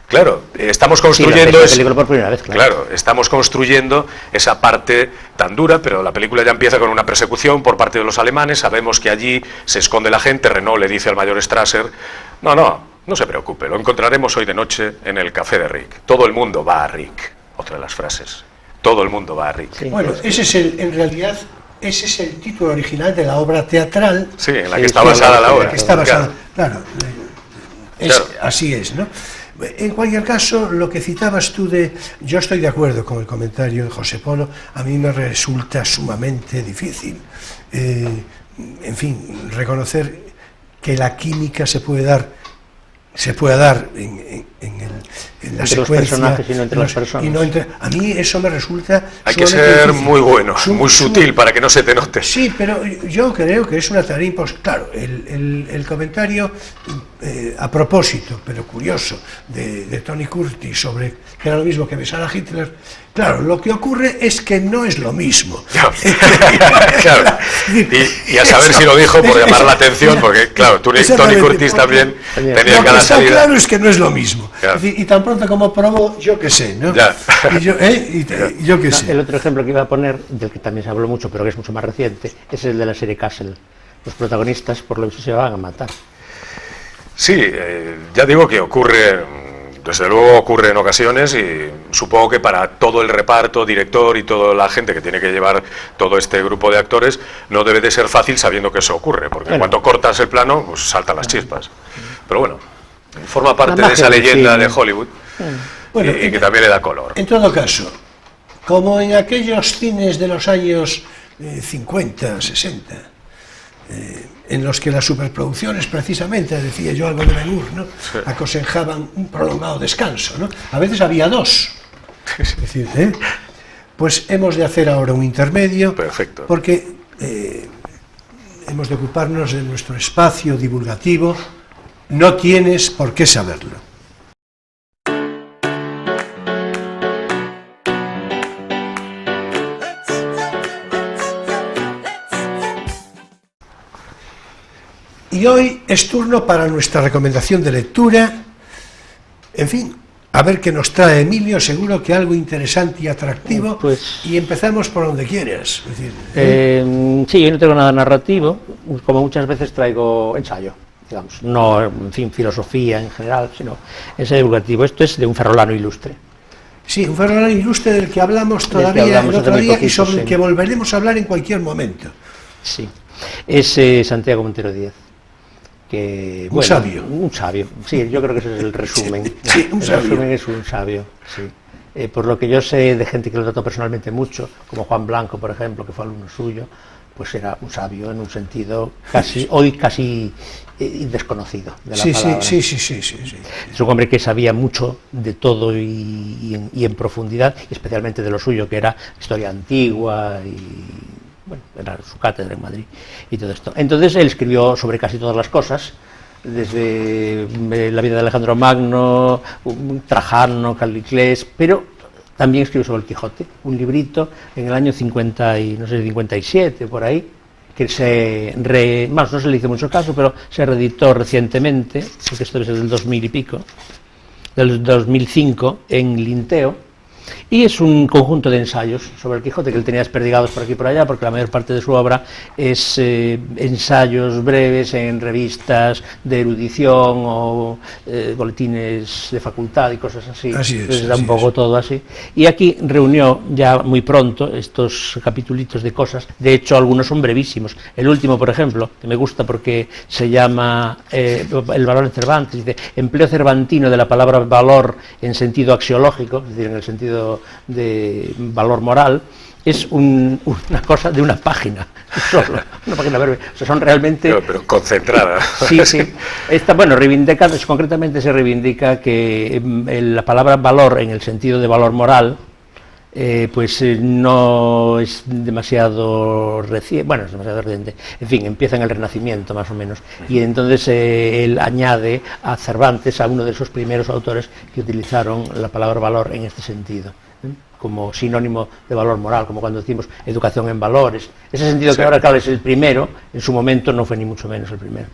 Claro, estamos construyendo...
Sí, por primera vez,
claro, estamos construyendo esa parte tan dura, pero la película ya empieza con una persecución por parte de los alemanes. Sabemos que allí se esconde la gente. Renault le dice al mayor Strasser: no se preocupe, lo encontraremos hoy de noche en el café de Rick. Todo el mundo va a Rick. Otra de las frases. Todo el mundo va a Rick.
Sí. Bueno, en realidad, ese es el título original de la obra teatral.
Sí, en la que está basada la obra.
Claro. Así es, ¿no? En cualquier caso, lo que citabas tú yo estoy de acuerdo con el comentario de José Polo. A mí me resulta sumamente difícil, en fin, reconocer que la química se puede dar en la secuencia,
los personajes y no entre las personas.
A mí eso me resulta...
Hay que ser difícil, muy bueno, muy sutil para que no se te note.
Sí, pero yo creo que es una tarea imposible. Claro, el comentario a propósito, pero curioso, de Tony Curtis sobre que era lo mismo que besar a Hitler. Claro, lo que ocurre es que no es lo mismo.
Claro. Y a saber si lo dijo por llamar la atención, porque claro, Tony Curtis también tenía cada salida.
Lo que está claro es que no es lo mismo. Claro. Es decir, y tan pronto como probó, yo qué sé, ¿no?
Ya.
Yo qué sé.
El otro ejemplo que iba a poner, del que también se habló mucho, pero que es mucho más reciente, es el de la serie Castle. Los protagonistas, por lo visto, se van a matar.
Sí, ya digo que ocurre, desde luego ocurre en ocasiones, y supongo que para todo el reparto, director y toda la gente que tiene que llevar todo este grupo de actores, no debe de ser fácil sabiendo que eso ocurre, porque cuando cortas el plano, pues saltan las chispas. Pero bueno, forma parte de esa leyenda de Hollywood, y que también le da color.
En todo caso, como en aquellos cines de los años 50, 60, en los que las superproducciones, precisamente, decía yo algo de Ben-Hur, ¿no? Aconsejaban un prolongado descanso, ¿no? A veces había dos. Es decir, pues hemos de hacer ahora un intermedio.
Perfecto.
Porque hemos de ocuparnos de nuestro espacio divulgativo. No tienes por qué saberlo. Y hoy es turno para nuestra recomendación de lectura. En fin, a ver qué nos trae Emilio, seguro que algo interesante y atractivo.
Pues,
y empezamos por donde quieras. Es
decir, sí, yo no tengo nada narrativo, como muchas veces traigo ensayo, digamos, no, en fin, filosofía en general, sino ensayo divulgativo. Esto es de un ferrolano ilustre.
Sí, un ferrolano ilustre del que hablamos todavía el otro día y sobre el que volveremos a hablar en cualquier momento.
Sí, es Santiago Montero Díaz. Que,
un sabio.
Un sabio, sí, yo creo que ese es el resumen.
Sí, un sabio.
El resumen es un sabio, sí. Por lo que yo sé de gente que lo trató personalmente mucho, como Juan Blanco, por ejemplo, que fue alumno suyo, pues era un sabio en un sentido hoy casi desconocido de la palabra.
Sí.
Es un hombre que sabía mucho de todo y en profundidad, y especialmente de lo suyo, que era historia antigua y... Bueno, era su cátedra en Madrid y todo esto. Entonces él escribió sobre casi todas las cosas, desde la vida de Alejandro Magno, Trajano, Calliclés, pero también escribió sobre el Quijote, un librito en el año 57, por ahí, que no se le hizo mucho caso, pero se reeditó recientemente, porque esto es del 2000 y pico, del 2005, en Linteo. Y es un conjunto de ensayos sobre el Quijote que él tenía desperdigados por aquí y por allá, porque la mayor parte de su obra es ensayos breves en revistas de erudición o boletines de facultad y cosas así.
Así es.
Entonces da un poco todo así. Y aquí reunió ya muy pronto estos capitulitos de cosas. De hecho, algunos son brevísimos. El último, por ejemplo, que me gusta porque se llama El valor en Cervantes, dice: empleo cervantino de la palabra valor en sentido axiológico, es decir, en el sentido de valor moral. Es una cosa de una página solo, una página breve. O sea, son realmente...
Pero concentrada.
Sí, sí. Concretamente se reivindica que la palabra valor en el sentido de valor moral no es demasiado reciente, bueno, es demasiado reciente, en fin, empieza en el Renacimiento más o menos, y entonces él añade a Cervantes, a uno de esos primeros autores que utilizaron la palabra valor en este sentido, como sinónimo de valor moral, como cuando decimos educación en valores, ese sentido que ahora claro es el primero, en su momento no fue ni mucho menos el primero.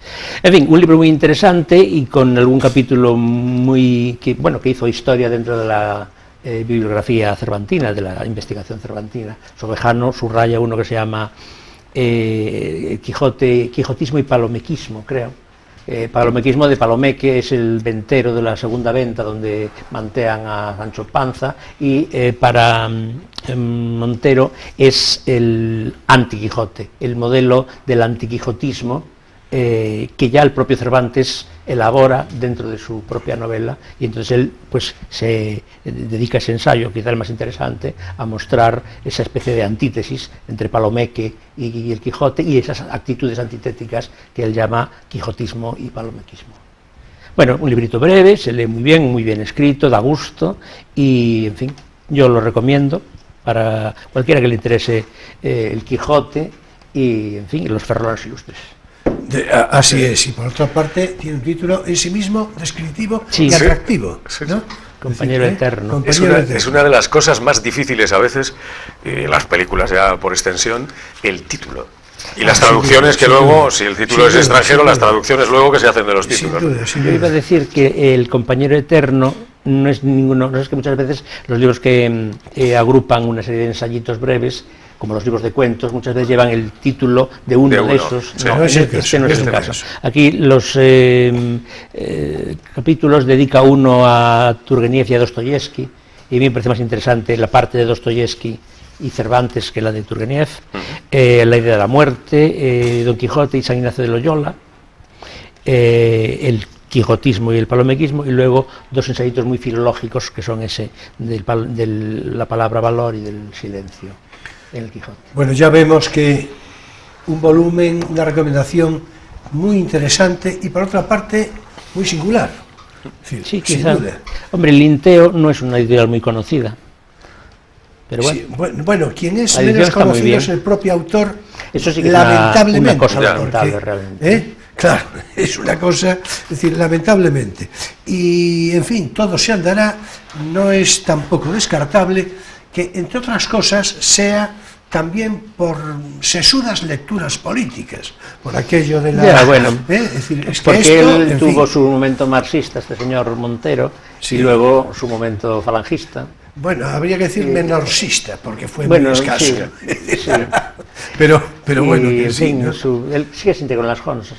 En fin, un libro muy interesante y con algún capítulo que hizo historia dentro de la bibliografía cervantina, de la investigación cervantina. Sobejano subraya uno que se llama Quijotismo y Palomequismo, creo. Palomequismo de Palomeque, es el ventero de la segunda venta donde mantean a Sancho Panza, y para Montero es el antiquijote, el modelo del antiquijotismo que ya el propio Cervantes elabora dentro de su propia novela, y entonces él pues se dedica a ese ensayo, quizá el más interesante, a mostrar esa especie de antítesis entre Palomeque y el Quijote, y esas actitudes antitéticas que él llama quijotismo y palomequismo. Bueno, un librito breve, se lee muy bien escrito, da gusto, y en fin, yo lo recomiendo para cualquiera que le interese el Quijote y, en fin, los ferrones ilustres.
Así es, y por otra parte tiene un título en sí mismo descriptivo
sí,
y atractivo, ¿no?
Compañero eterno.
Es una de las cosas más difíciles a veces, en las películas ya por extensión, el título. Y las traducciones que luego, si el título es extranjero, las traducciones luego que se hacen de los títulos.
Yo iba a decir que el compañero eterno no es ninguno, no es que muchas veces los libros que agrupan una serie de ensayitos breves, como los libros de cuentos, muchas veces llevan el título de uno de esos.
Sí,
no, este no es el caso. Aquí los capítulos dedica uno a Turgeniev y a Dostoyevsky, y a mí me parece más interesante la parte de Dostoyevsky y Cervantes que la de Turgeniev, la idea de la muerte, Don Quijote y San Ignacio de Loyola, el quijotismo y el palomequismo, y luego dos ensayitos muy filológicos que son ese de la palabra valor y del silencio en el Quijote.
Bueno, ya vemos que un volumen, una recomendación muy interesante y por otra parte muy singular.
Sí, quizá. Hombre, el Linteo no es una editorial muy conocida, pero bueno.
Sí, bueno, quien es menos conocido es el propio autor.
Eso sí que
lamentablemente,
es una cosa lamentable realmente.
Claro, es una cosa, es decir, lamentablemente. Y, en fin, todo se andará, no es tampoco descartable que, entre otras cosas, sea también por sesudas lecturas políticas, por aquello de la...
Ya, bueno,
es decir, es que
porque
esto,
él tuvo su momento marxista, este señor Montero, sí, y luego su momento falangista.
Bueno, habría que decir menorcista, porque fue
bueno,
muy escaso.
Sí.
pero bueno,
en
sí,
fin,
¿no?
Él sigue sin con las Hons.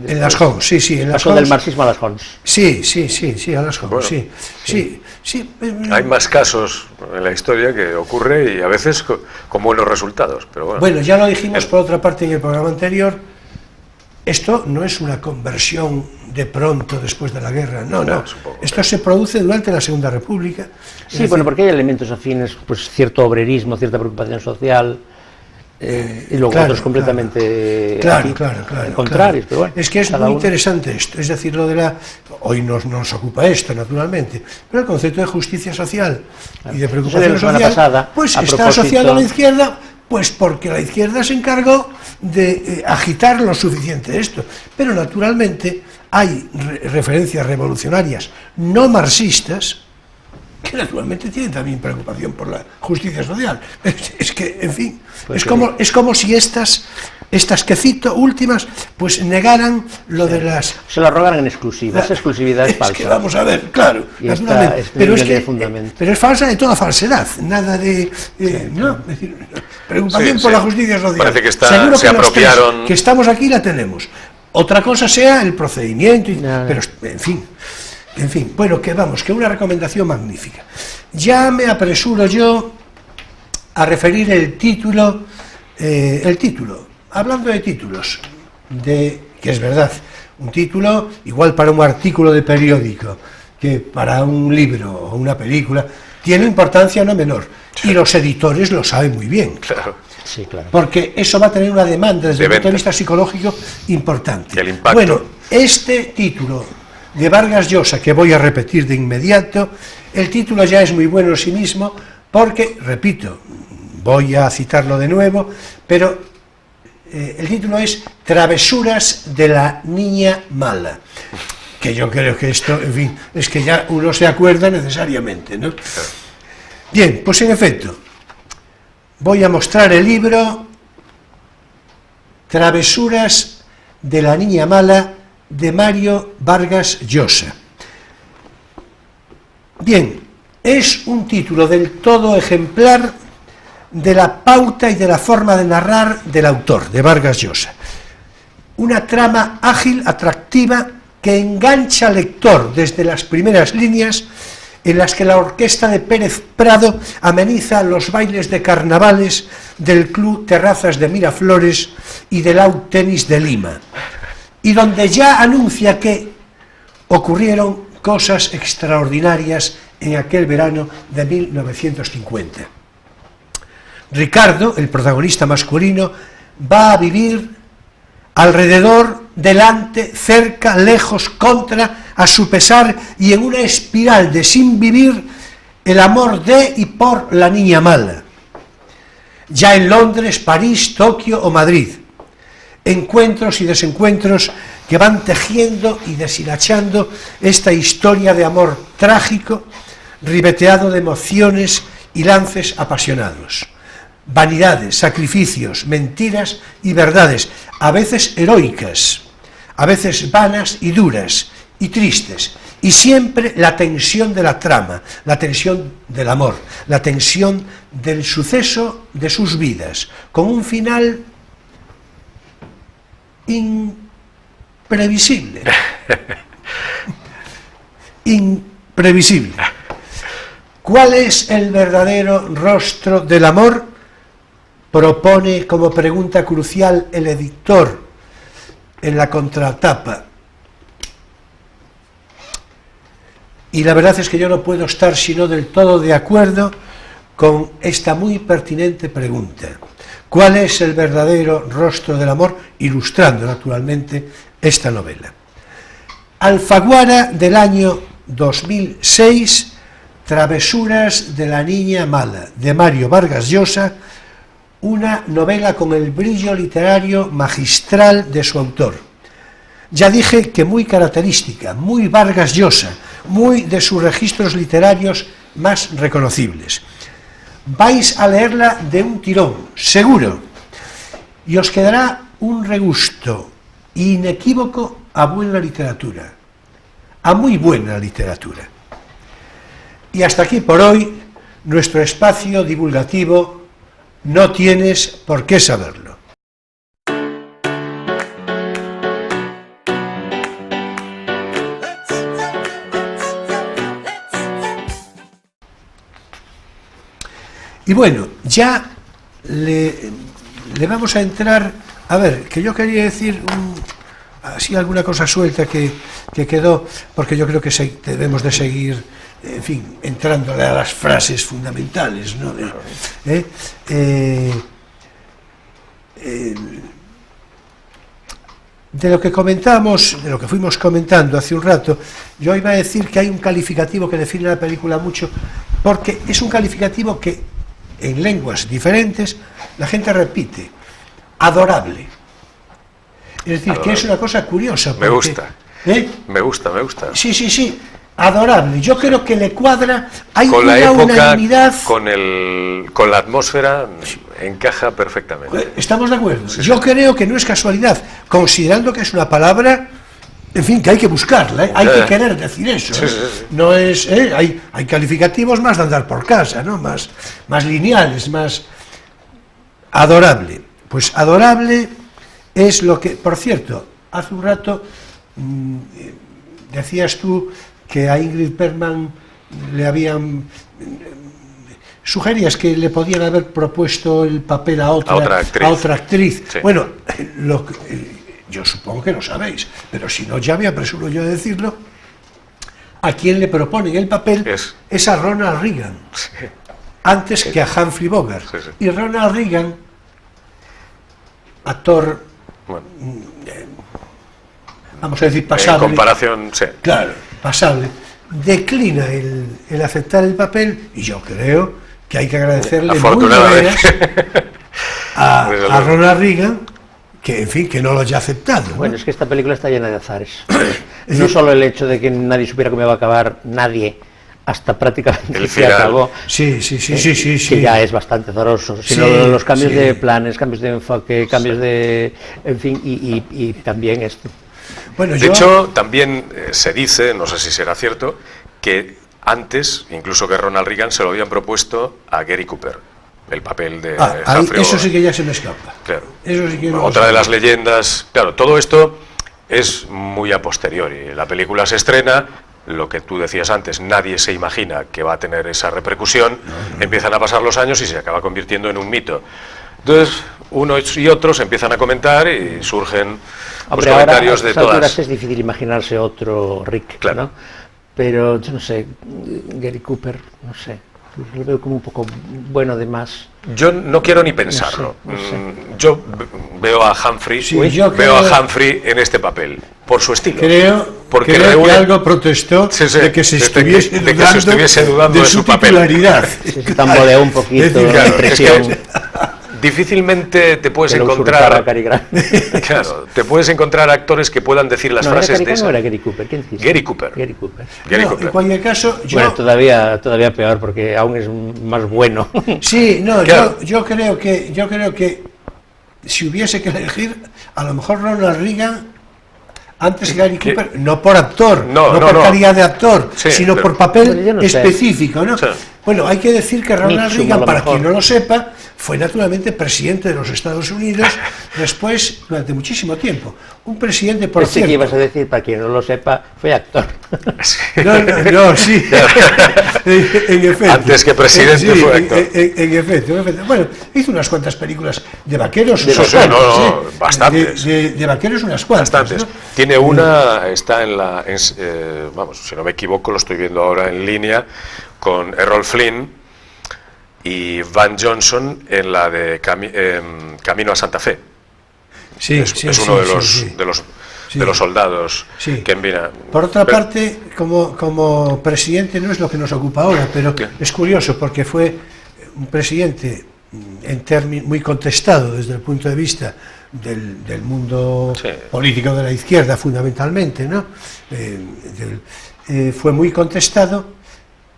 En las Hons, sí, en las
pasó
Hons.
Del marxismo a las Hons.
Sí, a las Hons,
bueno,
sí.
Hay más casos en la historia que ocurre y a veces con buenos resultados, pero bueno.
Bueno, ya lo dijimos por otra parte en el programa anterior, esto no es una conversión de pronto después de la guerra, no. Esto se produce durante la Segunda República.
Sí, bueno, porque hay elementos afines, pues cierto obrerismo, cierta preocupación social, y luego otros completamente contrarios. Pero bueno,
es que es muy interesante esto, es decir, lo de la... Hoy nos ocupa esto, naturalmente, pero el concepto de justicia social y de preocupación social, pues está asociado a la izquierda, pues porque la izquierda se encargó de agitar lo suficiente esto. Pero naturalmente hay referencias revolucionarias no marxistas que naturalmente tienen también preocupación por la justicia social. Es que, en fin, es como si estas estas que cito, últimas, pues negaran lo de las...
Se lo roban en exclusiva, esa exclusividad es falsa.
Es que vamos a ver, claro,
y
naturalmente, pero es falsa de toda falsedad, nada de... no, es decir, preocupación por la justicia social.
Parece que
seguro
se apropiaron...
Tres que estamos aquí la tenemos. Otra cosa sea el procedimiento, pero en fin, bueno, que vamos, que una recomendación magnífica. Ya me apresuro yo a referir el título, hablando de títulos, que es verdad, un título igual para un artículo de periódico que para un libro o una película, tiene importancia no menor, y los editores lo saben muy bien.
Claro.
Sí, claro.
Porque eso va a tener una demanda desde el punto de vista psicológico importante.
El impacto.
Bueno, este título de Vargas Llosa, que voy a repetir de inmediato, el título ya es muy bueno en sí mismo, porque, repito, voy a citarlo de nuevo, pero el título es Travesuras de la niña mala, que yo creo que esto, en fin, es que ya uno se acuerda necesariamente, ¿no? Bien, pues en efecto, voy a mostrar el libro Travesuras de la niña mala, de Mario Vargas Llosa. Bien, es un título del todo ejemplar de la pauta y de la forma de narrar del autor, de Vargas Llosa. Una trama ágil, atractiva, que engancha al lector desde las primeras líneas, en las que la orquesta de Pérez Prado ameniza los bailes de carnavales del Club Terrazas de Miraflores y del Out Tenis de Lima, y donde ya anuncia que ocurrieron cosas extraordinarias en aquel verano de 1950. Ricardo, el protagonista masculino, va a vivir alrededor, delante, cerca, lejos, contra, a su pesar y en una espiral de sin vivir el amor de y por la niña mala. Ya en Londres, París, Tokio o Madrid, encuentros y desencuentros que van tejiendo y deshilachando esta historia de amor trágico, ribeteado de emociones y lances apasionados. Vanidades, sacrificios, mentiras y verdades, a veces heroicas, a veces vanas y duras y tristes, y siempre la tensión de la trama, la tensión del amor, la tensión del suceso de sus vidas, con un final imprevisible. Imprevisible. ¿Cuál es el verdadero rostro del amor? Propone como pregunta crucial el editor en la contratapa. Y la verdad es que yo no puedo estar sino del todo de acuerdo con esta muy pertinente pregunta. ¿Cuál es el verdadero rostro del amor? Ilustrando naturalmente esta novela. Alfaguara del año 2006, Travesuras de la niña mala, de Mario Vargas Llosa, una novela con el brillo literario magistral de su autor. Ya dije que muy característica, muy Vargas Llosa, muy de sus registros literarios más reconocibles. Vais a leerla de un tirón, seguro, y os quedará un regusto inequívoco a buena literatura, a muy buena literatura. Y hasta aquí por hoy nuestro espacio divulgativo. No tienes por qué saberlo. Y bueno, ya le vamos a entrar, a ver, que yo quería decir así alguna cosa suelta que quedó, porque yo creo que debemos de seguir, en fin, entrándole a las frases fundamentales, ¿no? De lo que comentamos, de lo que fuimos comentando hace un rato, yo iba a decir que hay un calificativo que define la película mucho, porque es un calificativo que en lenguas diferentes la gente repite: adorable. Es decir, adorable. Que es una cosa curiosa. Porque,
me gusta.
Sí. Adorable. Yo creo que le cuadra. Hay
con
una
la época,
unanimidad.
con la atmósfera, encaja perfectamente.
¿Estamos de acuerdo?
Sí,
Yo creo que no es casualidad, considerando que es una palabra, en fin, que hay que buscarla, hay que querer decir eso.
Sí.
No es, hay calificativos más de andar por casa, ¿no? Más lineales, más adorable. Pues adorable es lo que, por cierto, hace un rato decías tú que a Ingrid Bergman le habían... Sugerías que le podían haber propuesto el papel a otra actriz.
Sí.
Bueno, yo supongo que lo sabéis, pero si no, ya me apresuro yo a decirlo. A quien le proponen el papel es a Ronald Reagan, antes que a Humphrey Bogart.
Sí.
Y Ronald Reagan, actor, vamos a decir, pasable.
En comparación, sí.
Claro, pasable. Declina el aceptar el papel, y yo creo que hay que agradecerle muy de veras a Ronald Reagan que, en fin, que no lo haya aceptado, ¿no?
Bueno, es que esta película está llena de azares. No solo el hecho de que nadie supiera cómo iba a acabar, nadie, hasta prácticamente
el
que acabó.
Sí.
Que ya es bastante azaroso. Sino los cambios de planes, cambios de enfoque, cambios de... En fin, y también esto.
Bueno,
de hecho, también se dice, no sé si será cierto, que antes, incluso que Ronald Reagan, se lo habían propuesto a Gary Cooper, el papel de Humphrey
eso
Bogart.
sí que ya se me escapa.
Claro.
Eso sí que no
Otra de las leyendas, claro, todo esto es muy a posteriori. La película se estrena, lo que tú decías antes, nadie se imagina que va a tener esa repercusión, empiezan a pasar los años y se acaba convirtiendo en un mito. Entonces, unos y otros empiezan a comentar y surgen los comentarios de todas.
Es difícil imaginarse otro Rick,
claro,
¿no? Pero yo no sé, Gary Cooper, no sé, lo veo como un poco bueno de más.
Yo no quiero ni pensarlo.
No sé.
Yo veo a Humphrey, veo a Humphrey en este papel, por su estilo.
Creo
porque
que algo protestó de que se estuviese dudando de su titularidad.
Se tamboleó un poquito la impresión.
Difícilmente te puedes encontrar, claro, te puedes encontrar actores que puedan decir las frases de esa.
¿No era Gary Cooper? ¿Quién dice?
Gary Cooper.
En cualquier caso,
bueno, todavía peor porque aún es más bueno.
Sí, no,
claro.
yo creo que si hubiese que elegir, a lo mejor Ronald Reagan antes que Gary Cooper, no por actor, no por calidad de actor, sino por papel específico, ¿no? Sí. Bueno, hay que decir que Ronald Reagan, para quien no lo sepa, fue naturalmente presidente de los Estados Unidos después, durante muchísimo tiempo. Un presidente, por cierto...
que ibas a decir, para quien no lo sepa, fue actor.
No, sí. En efecto.
Antes que presidente fue actor.
En efecto. Bueno, hizo unas cuantas películas de vaqueros.
Bastantes.
De vaqueros unas cuantas.
Bastantes. ¿No? Tiene una, está en la... vamos, si no me equivoco, lo estoy viendo ahora en línea, con Errol Flynn y Van Johnson en la de Camino a Santa Fe. Es uno de los soldados que envía.
Por otra parte, como presidente no es lo que nos ocupa ahora, pero es curioso porque fue un presidente muy contestado desde el punto de vista del mundo político de la izquierda, fundamentalmente, ¿no? Fue muy contestado,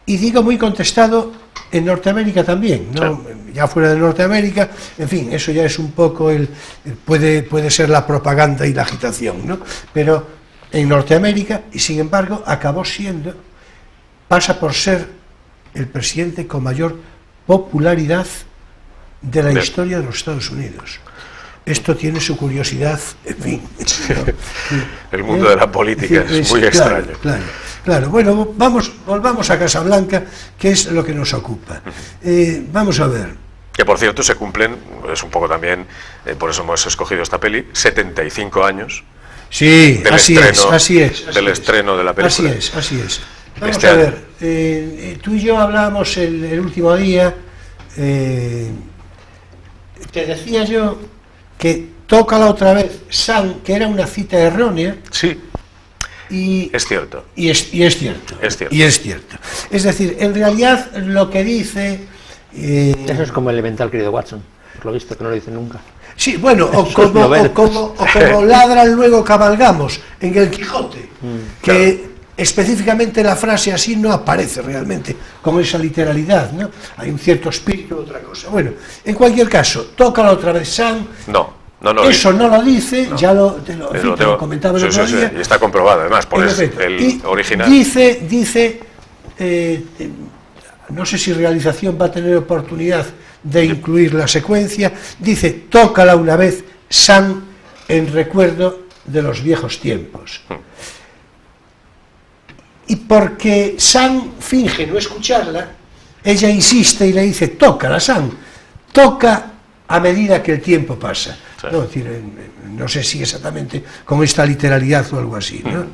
y digo muy contestado en Norteamérica también, ¿no? Ya fuera de Norteamérica, en fin, eso ya es un poco puede ser la propaganda y la agitación, ¿no? Pero en Norteamérica, y sin embargo pasa por ser el presidente con mayor popularidad de la historia de los Estados Unidos. Esto tiene su curiosidad, en fin.
El mundo de la política es muy extraño.
Claro. Bueno, volvamos a Casablanca, que es lo que nos ocupa. Vamos a ver.
Que por cierto se cumplen, es un poco también, por eso hemos escogido esta peli, 75 años.
Sí, así es.
Del estreno de la película.
Así es. Vamos a ver, tú y yo hablábamos el último día, te decía yo que tócala otra vez, Sam, que era una cita errónea.
Sí.
Y
es cierto.
Y es cierto. Es decir, en realidad lo que dice...
Eso es como elemental, querido Watson. Por lo visto que no lo dice nunca.
Sí, bueno, o como ladran luego cabalgamos en el Quijote, que específicamente la frase así no aparece realmente con esa literalidad, ¿no? Hay un cierto espíritu, otra cosa. Bueno, en cualquier caso, tócala otra vez, Sam.
No,
eso no lo dice, no. Ya te lo comentaba el otro día.
Y está comprobado, además, por el original.
Dice, no sé si realización va a tener oportunidad de incluir la secuencia, dice, tócala una vez, Sam, en recuerdo de los viejos tiempos. Y porque Sam finge no escucharla, ella insiste y le dice, tócala, Sam, toca a medida que el tiempo pasa. Sí. No, es decir, no sé si exactamente con esta literalidad o algo así, ¿no?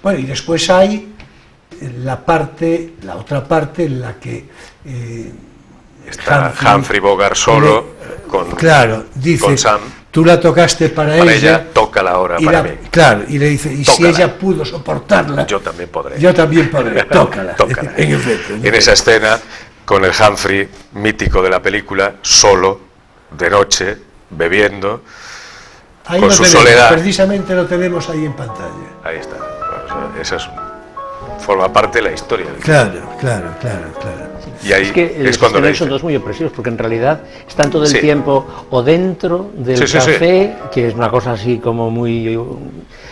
Bueno, y después hay la otra parte en la que
está Humphrey Bogart solo
dice,
con Sam.
Tú la tocaste para ella,
tócala ahora para mí.
Claro, y le dice, y tócala. Si ella pudo soportarla,
yo también podré,
tócala. En efecto.
En esa escena, con el Humphrey mítico de la película, solo, de noche, bebiendo,
ahí
con su soledad.
Precisamente lo tenemos ahí en pantalla.
Ahí está. Esa forma parte de la historia.
Claro.
Y ahí
es que cuando son dos muy opresivos, porque en realidad están todo el tiempo o dentro del café, que es una cosa así como muy...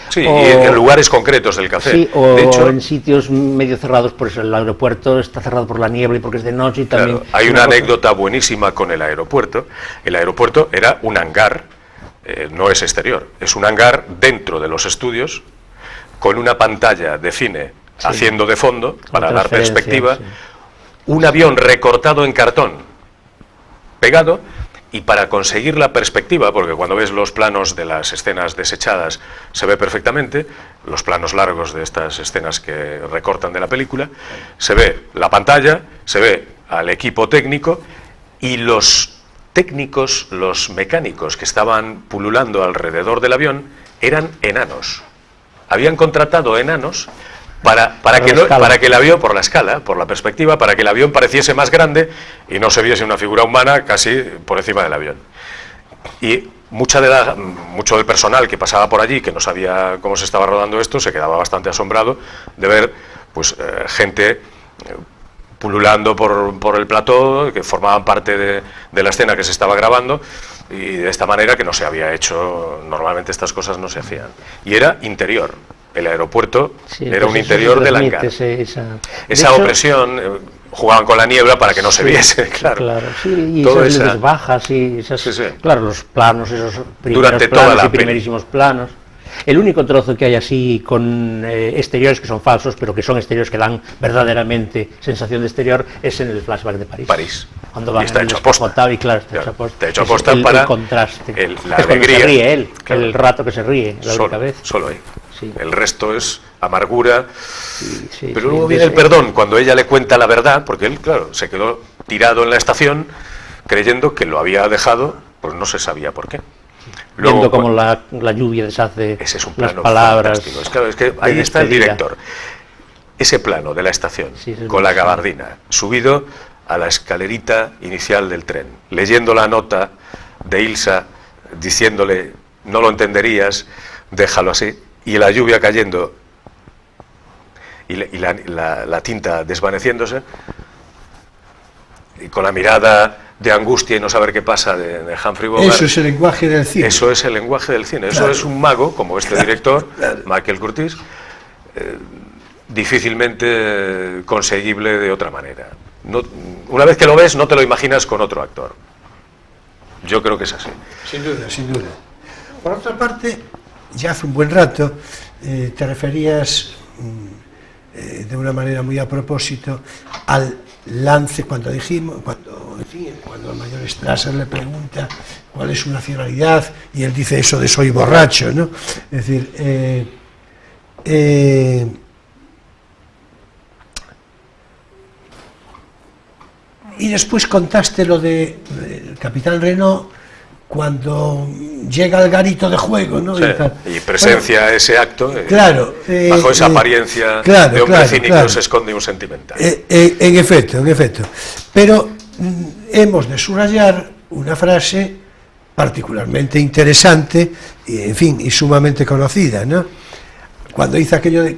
Sí, y en lugares concretos del café.
Sí, o de hecho, en sitios medio cerrados, por eso el aeropuerto está cerrado por la niebla y porque es de noche y también...
Claro, hay una anécdota buenísima con el aeropuerto. El aeropuerto era un hangar, no es exterior, es un hangar dentro de los estudios, con una pantalla de cine haciendo de fondo, para dar perspectiva, un avión recortado en cartón, pegado, y para conseguir la perspectiva, porque cuando ves los planos de las escenas desechadas se ve perfectamente, los planos largos de estas escenas que recortan de la película, se ve la pantalla, se ve al equipo técnico, y los técnicos, los mecánicos que estaban pululando alrededor del avión eran enanos. Habían contratado enanos para que el avión, por la escala, por la perspectiva, para que el avión pareciese más grande y no se viese una figura humana casi por encima del avión. Y mucho del personal que pasaba por allí, que no sabía cómo se estaba rodando esto, se quedaba bastante asombrado de ver gente pululando por el plató, que formaban parte de la escena que se estaba grabando, y de esta manera que no se había hecho, normalmente estas cosas no se hacían. Y era interior. El aeropuerto era un interior del hangar. Esa opresión, jugaban con la niebla para que no se viese, claro.
Y esas luces bajas y esas, claro, los planos, esos primerísimos planos. El único trozo que hay así con exteriores que son falsos, pero que son exteriores que dan verdaderamente sensación de exterior, es en el flashback de París. Cuando van
está hecho aposta.
Y claro, está hecho
aposta para
el contraste.
La alegría.
Se ríe él, el rato que se ríe, la única vez.
Solo ahí. Sí. El resto es amargura, pero luego viene el perdón, cuando ella le cuenta la verdad, porque él, claro, se quedó tirado en la estación creyendo que lo había dejado, pues no se sabía por qué.
Luego, viendo cómo la lluvia deshace las palabras.
Es que ahí está el director. Ese plano de la estación, con la gabardina, subido a la escalerita inicial del tren, leyendo la nota de Ilsa, diciéndole, no lo entenderías, déjalo así, y la lluvia cayendo y la tinta desvaneciéndose, y con la mirada de angustia y no saber qué pasa de Humphrey Bogart.
Eso es el lenguaje del cine.
Eso es el lenguaje del cine. Claro. Eso es un mago, como este director, Michael Curtiz, difícilmente conseguible de otra manera. No, una vez que lo ves, no te lo imaginas con otro actor. Yo creo que es así.
Sin duda, sin duda. Por otra parte, ya hace un buen rato te referías de una manera muy a propósito al lance cuando el mayor Strasser le pregunta cuál es su nacionalidad y él dice eso de soy borracho, ¿no? Es decir, y después contaste lo de el capitán Renault cuando llega al garito de juego, ¿no?
Sí, y presencia ese acto, bajo esa apariencia de hombre cínico se esconde un sentimental.
En efecto. Pero hemos de subrayar una frase particularmente interesante y, en fin, y sumamente conocida, ¿no? cuando hizo aquello de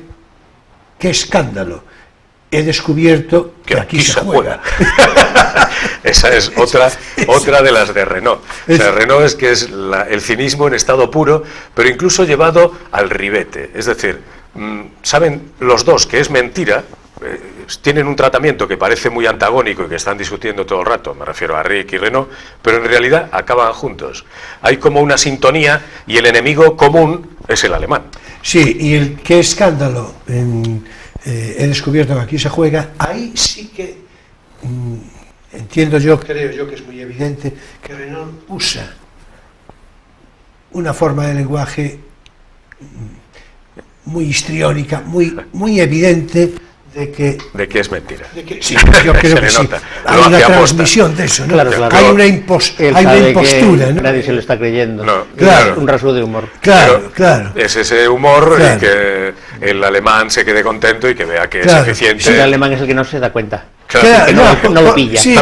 qué escándalo, he descubierto que aquí se juega.
Esa es otra de las de Renault. O sea, Renault es que es el cinismo en estado puro, pero incluso llevado al ribete. Es decir, saben los dos que es mentira, tienen un tratamiento que parece muy antagónico y que están discutiendo todo el rato, me refiero a Rick y Renault, pero en realidad acaban juntos. Hay como una sintonía y el enemigo común es el alemán.
Sí, y el qué escándalo, he descubierto que aquí se juega, ahí sí que entiendo yo, creo yo que es muy evidente que Renault usa una forma de lenguaje muy histriónica, muy evidente de que
es mentira.
Sí, yo creo que sí. Hay una transmisión de eso, ¿no?
Claro.
Hay una impostura, ¿no?
Nadie se lo está creyendo.
No,
claro.
Un rasgo de humor.
Claro.
Es ese humor y que el alemán se quede contento y que vea que es eficiente.
Sí, el alemán es el que no se da cuenta.
Claro.
Que no lo pilla.
Sí,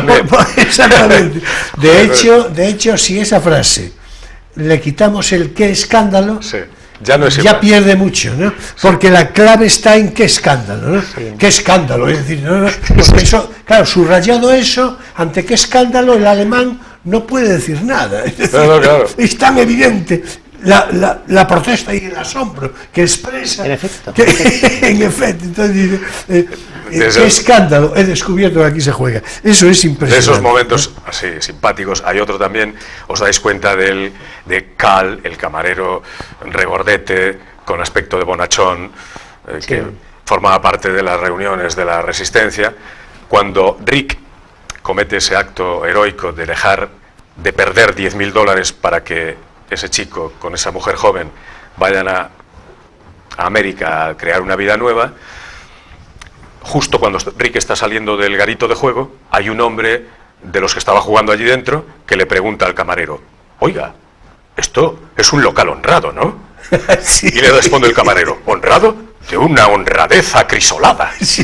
exactamente. De hecho, si esa frase le quitamos el qué escándalo,
sí. Ya
pierde mucho, ¿no? Porque la clave está en qué escándalo, ¿no?
Sí.
Qué escándalo, es decir, ¿no? Porque eso, claro, subrayado eso, ante qué escándalo el alemán no puede decir nada. Es decir,
claro.
Es tan evidente la protesta y el asombro que expresa.
En efecto.
En efecto, entonces dice, qué escándalo, he descubierto que aquí se juega. Eso es impresionante.
De esos momentos así simpáticos, hay otro también, os dais cuenta de Cal, el camarero regordete, con aspecto de bonachón, que formaba parte de las reuniones de la resistencia, cuando Rick comete ese acto heroico de perder $10.000 para que ese chico con esa mujer joven vayan a América a crear una vida nueva. Justo cuando Rick está saliendo del garito de juego, hay un hombre de los que estaba jugando allí dentro que le pregunta al camarero: oiga, esto es un local honrado, ¿no?
Sí.
Y le responde el camarero: ¿honrado? De una honradez acrisolada. Sí.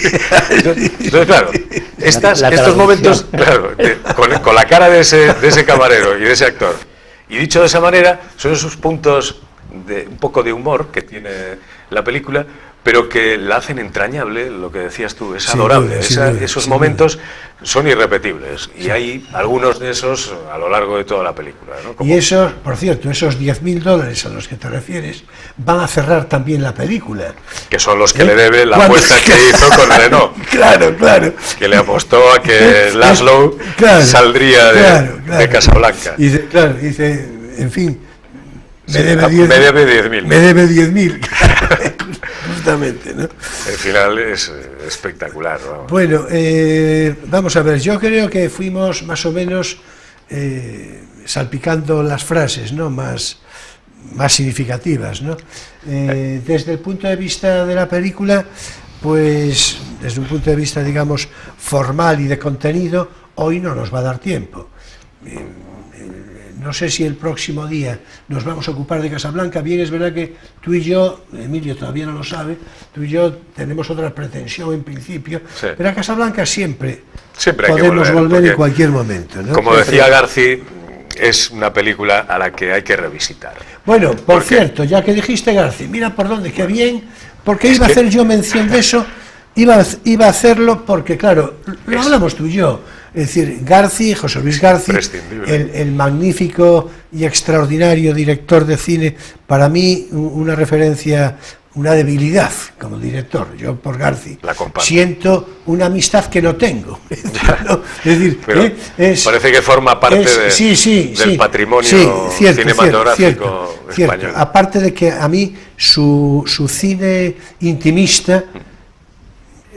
Entonces, claro, estos momentos, claro, con la cara de ese camarero y de ese actor, y dicho de esa manera, son esos puntos de un poco de humor que tiene la película, pero que la hacen entrañable, lo que decías tú, es adorable. Esos momentos son irrepetibles, y hay algunos de esos a lo largo de toda la película, ¿no?
Y esos, por cierto, esos $10.000 a los que te refieres van a cerrar también la película.
Que son los que le debe la apuesta que hizo con Renault.
Claro.
Que le apostó a que Laszlo saldría de Casablanca.
Y dice, en fin, me debe
10.000.
Me debe 10.000. Justamente, ¿no?
El final es espectacular, ¿no?
Bueno, vamos a ver, yo creo que fuimos más o menos salpicando las frases, ¿no? más significativas, ¿no? Desde el punto de vista de la película, pues desde un punto de vista, digamos, formal y de contenido, hoy no nos va a dar tiempo. No sé si el próximo día nos vamos a ocupar de Casablanca. Bien, es verdad que tú y yo, Emilio todavía no lo sabe, tú y yo tenemos otra pretensión en principio, pero a Casablanca siempre podemos volver en cualquier momento, ¿no?
Como decía García, es una película a la que hay que revisitar.
Bueno, por cierto, ya que dijiste García, mira por dónde, qué bien, porque iba a hacer yo mención de eso, iba a hacerlo porque, claro, lo hablamos tú y yo. Es decir, García, José Luis García, el magnífico y extraordinario director de cine, para mí una referencia, una debilidad como director. Yo por García siento una amistad que no tengo. ¿No? Es decir,
parece que forma parte del patrimonio cinematográfico español.
Aparte de que a mí su cine intimista,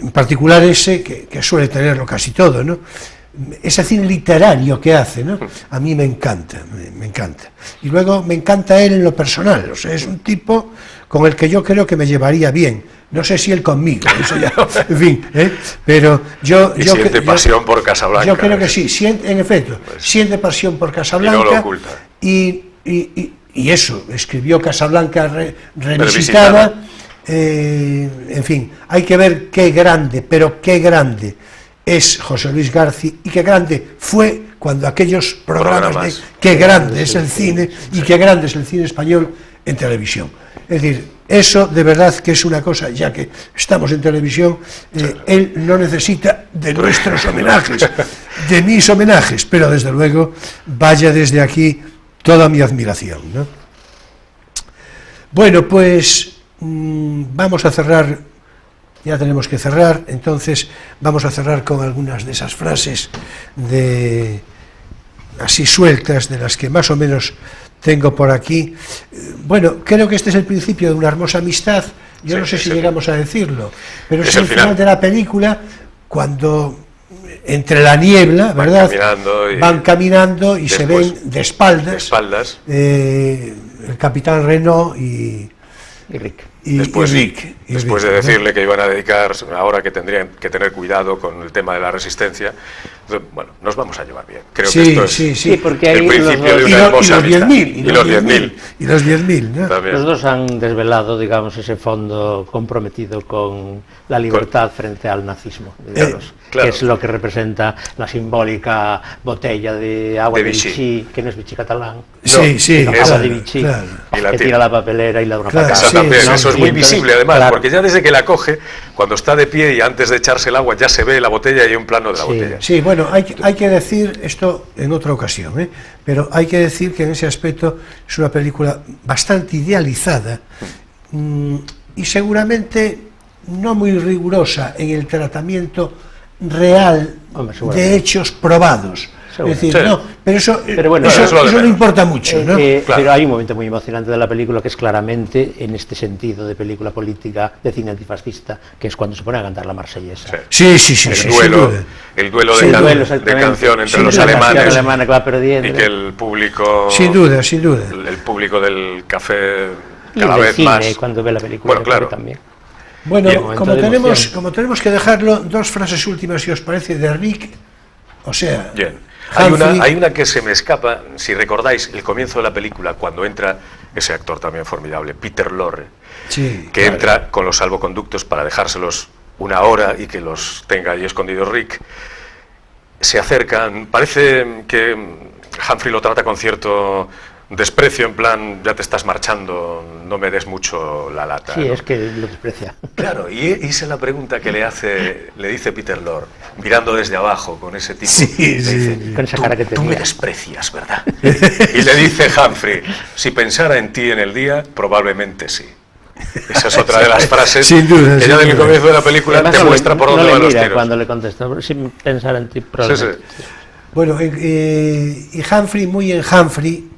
en particular ese, que suele tenerlo casi todo, ¿no? Ese cine literario que hace, ¿no? A mí me encanta. Y luego me encanta él en lo personal, o sea, es un tipo con el que yo creo que me llevaría bien. No sé si él conmigo, eso ya, en fin, pero yo
siente pasión por Casablanca.
Yo creo que sí, en efecto, siente pasión por Casablanca.
Y no lo oculta.
Y eso, escribió Casablanca revisitada. En fin, hay que ver qué grande, pero qué grande es José Luis García y qué grande fue cuando aquellos programas de qué grande es el cine y qué grande es el cine español en televisión. Es decir, eso de verdad que es una cosa, ya que estamos en televisión, él no necesita de nuestros homenajes, de mis homenajes, pero desde luego vaya desde aquí toda mi admiración, ¿no? Bueno, pues vamos a cerrar, ya tenemos que cerrar, entonces vamos a cerrar con algunas de esas frases así sueltas, de las que más o menos tengo por aquí. Bueno, creo que este es el principio de una hermosa amistad, yo no sé si llegamos a decirlo, pero es el final de la película, cuando entre la niebla, ¿verdad? Van caminando y se ven de espaldas. El capitán Renault y Rick.
Después de decirle que iban a dedicar, ahora que tendrían que tener cuidado con el tema de la resistencia, bueno, nos vamos a llevar bien. Creo que esto es
porque
el principio de una hermosa amistad.
Y los 10.000, ¿no?
Los dos han desvelado, digamos, ese fondo comprometido con la libertad frente al nazismo, digamos, que es lo que representa la simbólica botella de agua de Vichy, que no es Vichy catalán, agua de Vichy, que tira la papelera y la da una patada.
Eso es muy visible además, porque ya desde que la coge, cuando está de pie y antes de echarse el agua ya se ve la botella y hay un plano de la botella.
Sí, bueno, hay que decir esto en otra ocasión, pero hay que decir que en ese aspecto es una película bastante idealizada y seguramente no muy rigurosa en el tratamiento real de hechos probados. Es decir, pero eso no importa mucho, ¿no?
Pero hay un momento muy emocionante de la película que es claramente en este sentido de película política, de cine antifascista, que es cuando se pone a cantar la marsellesa.
Sí.
El duelo de canción entre los alemanes
que va perdiendo,
y que el público,
sin duda,
el público del café cada
y
vez
cine,
más.
Cuando ve la película,
claro.
También.
Bueno, como tenemos que dejarlo, dos frases últimas, si os parece, de Rick, o sea...
Bien. Hay una que se me escapa, si recordáis el comienzo de la película, cuando entra ese actor también formidable, Peter Lorre, que entra con los salvoconductos para dejárselos una hora y que los tenga ahí escondidos Rick. Se acercan, parece que Humphrey lo trata con cierto desprecio, en plan, ya te estás marchando, no me des mucho la lata.
Sí, ¿no? Es que lo desprecia.
Claro, y esa es la pregunta que le dice Peter Lorre, mirando desde abajo con ese tipo.
Con esa cara que
tú me desprecias, ¿verdad? Y le dice Humphrey, si pensara en ti en el día, probablemente sí. Esa es otra de las frases
sin duda,
que ya desde el comienzo de la película te muestra por dónde van los tiros.
Cuando le contesta, sin pensar en ti, probablemente.
Bueno, y Humphrey, muy en Humphrey,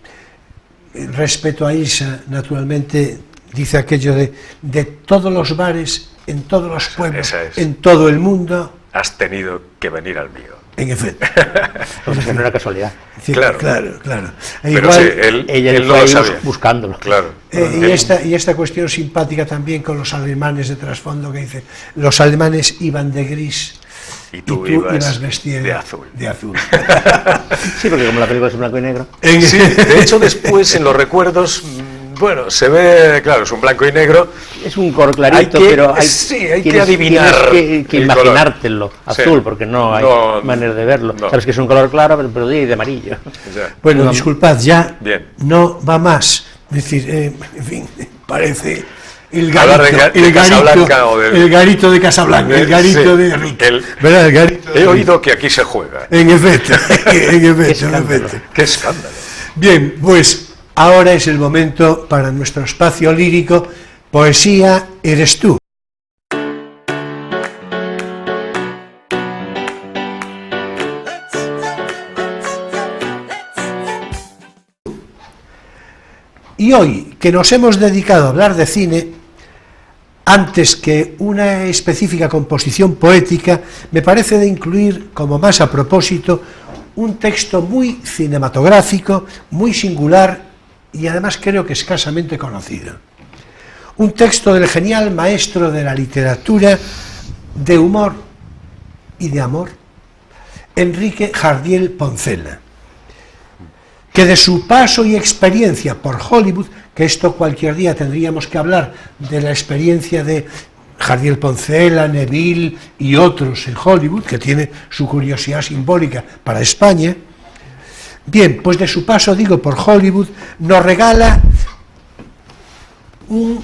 respeto a Isa, naturalmente, dice aquello de todos los bares, en todos los pueblos, en todo el mundo...
Has tenido que venir al mío.
En efecto.
Pues que no era casualidad.
Sí, claro.
Pero
igual,
él no lo sabía.
Buscándolo.
Claro.
Y esta cuestión simpática también con los alemanes de trasfondo, que dice, los alemanes iban de gris...
Y tú ibas
vestido
de azul.
Sí, porque como la película es en blanco y negro.
Sí, de hecho después en los recuerdos, bueno, se ve, claro, es un blanco y negro.
Es un color clarito, pero hay
que adivinar.
Tienes que imaginártelo azul, porque no hay manera de verlo. Sabes que es un color claro, pero de amarillo.
Bueno, disculpad, ya no va más. Es decir, en fin, parece... El garito de Casablanca, el garito de Rick.
He oído que aquí se juega.
En efecto.
Qué escándalo.
Bien, pues ahora es el momento para nuestro espacio lírico, Poesía eres tú. Y hoy, que nos hemos dedicado a hablar de cine, antes que una específica composición poética, me parece de incluir, como más a propósito, un texto muy cinematográfico, muy singular y además creo que escasamente conocido. Un texto del genial maestro de la literatura, de humor y de amor, Enrique Jardiel Poncela, que de su paso y experiencia por Hollywood, que esto cualquier día tendríamos que hablar de la experiencia de Jardiel Poncela, Neville y otros en Hollywood, que tiene su curiosidad simbólica para España. Bien, pues de su paso, digo, por Hollywood, nos regala un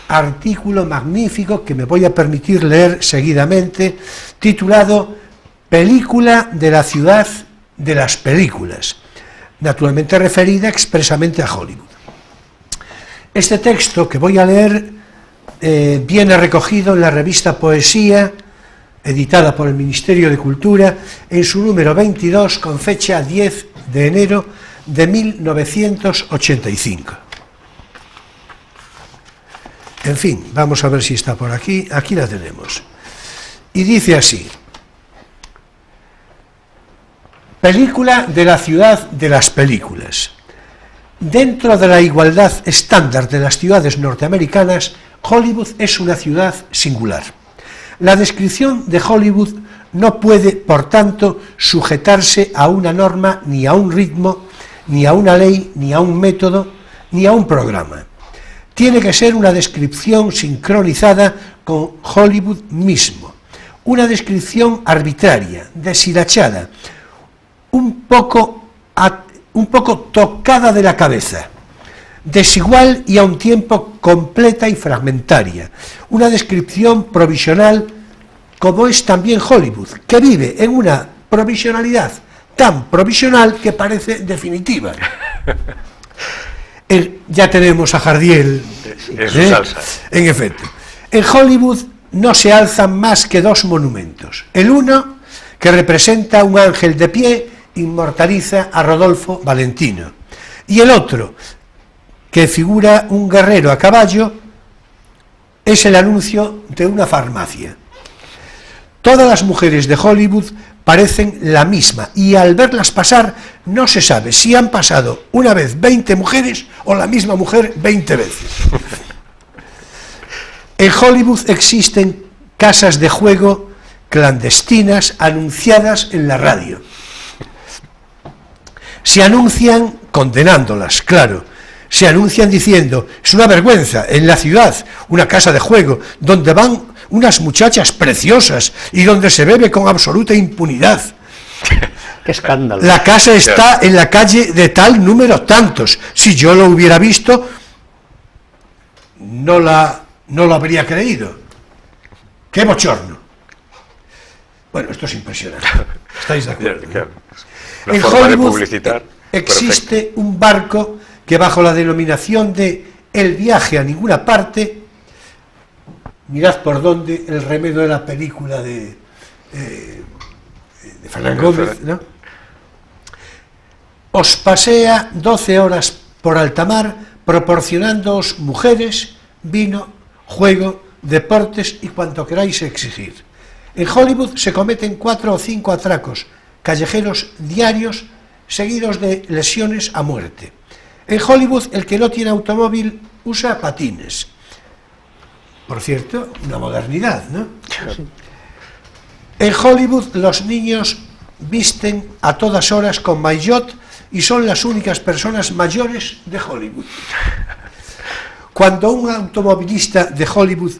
artículo magnífico que me voy a permitir leer seguidamente, titulado Película de la ciudad de las películas, naturalmente referida expresamente a Hollywood. Este texto que voy a leer viene recogido en la revista Poesía, editada por el Ministerio de Cultura, en su número 22, con fecha 10 de enero de 1985. En fin, vamos a ver si está por aquí. Aquí la tenemos. Y dice así: Película de la ciudad de las películas. Dentro de la igualdad estándar de las ciudades norteamericanas, Hollywood es una ciudad singular. La descripción de Hollywood no puede, por tanto, sujetarse a una norma, ni a un ritmo, ni a una ley, ni a un método, ni a un programa. Tiene que ser una descripción sincronizada con Hollywood mismo, una descripción arbitraria, deshilachada, un poco tocada de la cabeza, desigual y a un tiempo completa y fragmentaria, una descripción provisional como es también Hollywood, que vive en una provisionalidad tan provisional que parece definitiva. Ya tenemos a Jardiel,
en su salsa.
En efecto, en Hollywood no se alzan más que dos monumentos. El uno, que representa un ángel de pie, inmortaliza a Rodolfo Valentino, y el otro, que figura un guerrero a caballo, es el anuncio de una farmacia. Todas las mujeres de Hollywood parecen la misma, y al verlas pasar no se sabe si han pasado una vez 20 mujeres o la misma mujer 20 veces. En Hollywood existen casas de juego clandestinas anunciadas en la radio. Se anuncian condenándolas, claro. Se anuncian diciendo: es una vergüenza en la ciudad una casa de juego donde van unas muchachas preciosas y donde se bebe con absoluta impunidad.
¡Qué escándalo!
La casa está en la calle de tal número tantos. Si yo lo hubiera visto, no lo habría creído. ¡Qué bochorno! Bueno, esto es impresionante. ¿Estáis de acuerdo?
Claro.
En Hollywood existe un barco que, bajo la denominación de El viaje a ninguna parte, mirad por dónde, el remedio de la película de Fernán Gómez, ¿no?, os pasea 12 horas por alta mar, proporcionándoos mujeres, vino, juego, deportes y cuanto queráis exigir. En Hollywood se cometen 4 o 5 atracos callejeros diarios, seguidos de lesiones a muerte. En Hollywood, el que no tiene automóvil usa patines. Por cierto, una modernidad, ¿no? Sí. En Hollywood los niños visten a todas horas con maillot y son las únicas personas mayores de Hollywood. Cuando un automovilista de Hollywood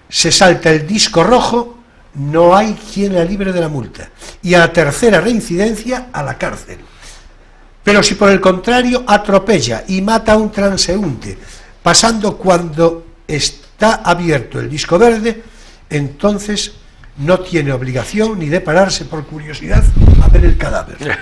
se salta el disco rojo, no hay quien la libre de la multa, y a la tercera reincidencia a la cárcel. Pero si por el contrario atropella y mata a un transeúnte pasando cuando está abierto el disco verde, entonces no tiene obligación ni de pararse por curiosidad a ver el cadáver.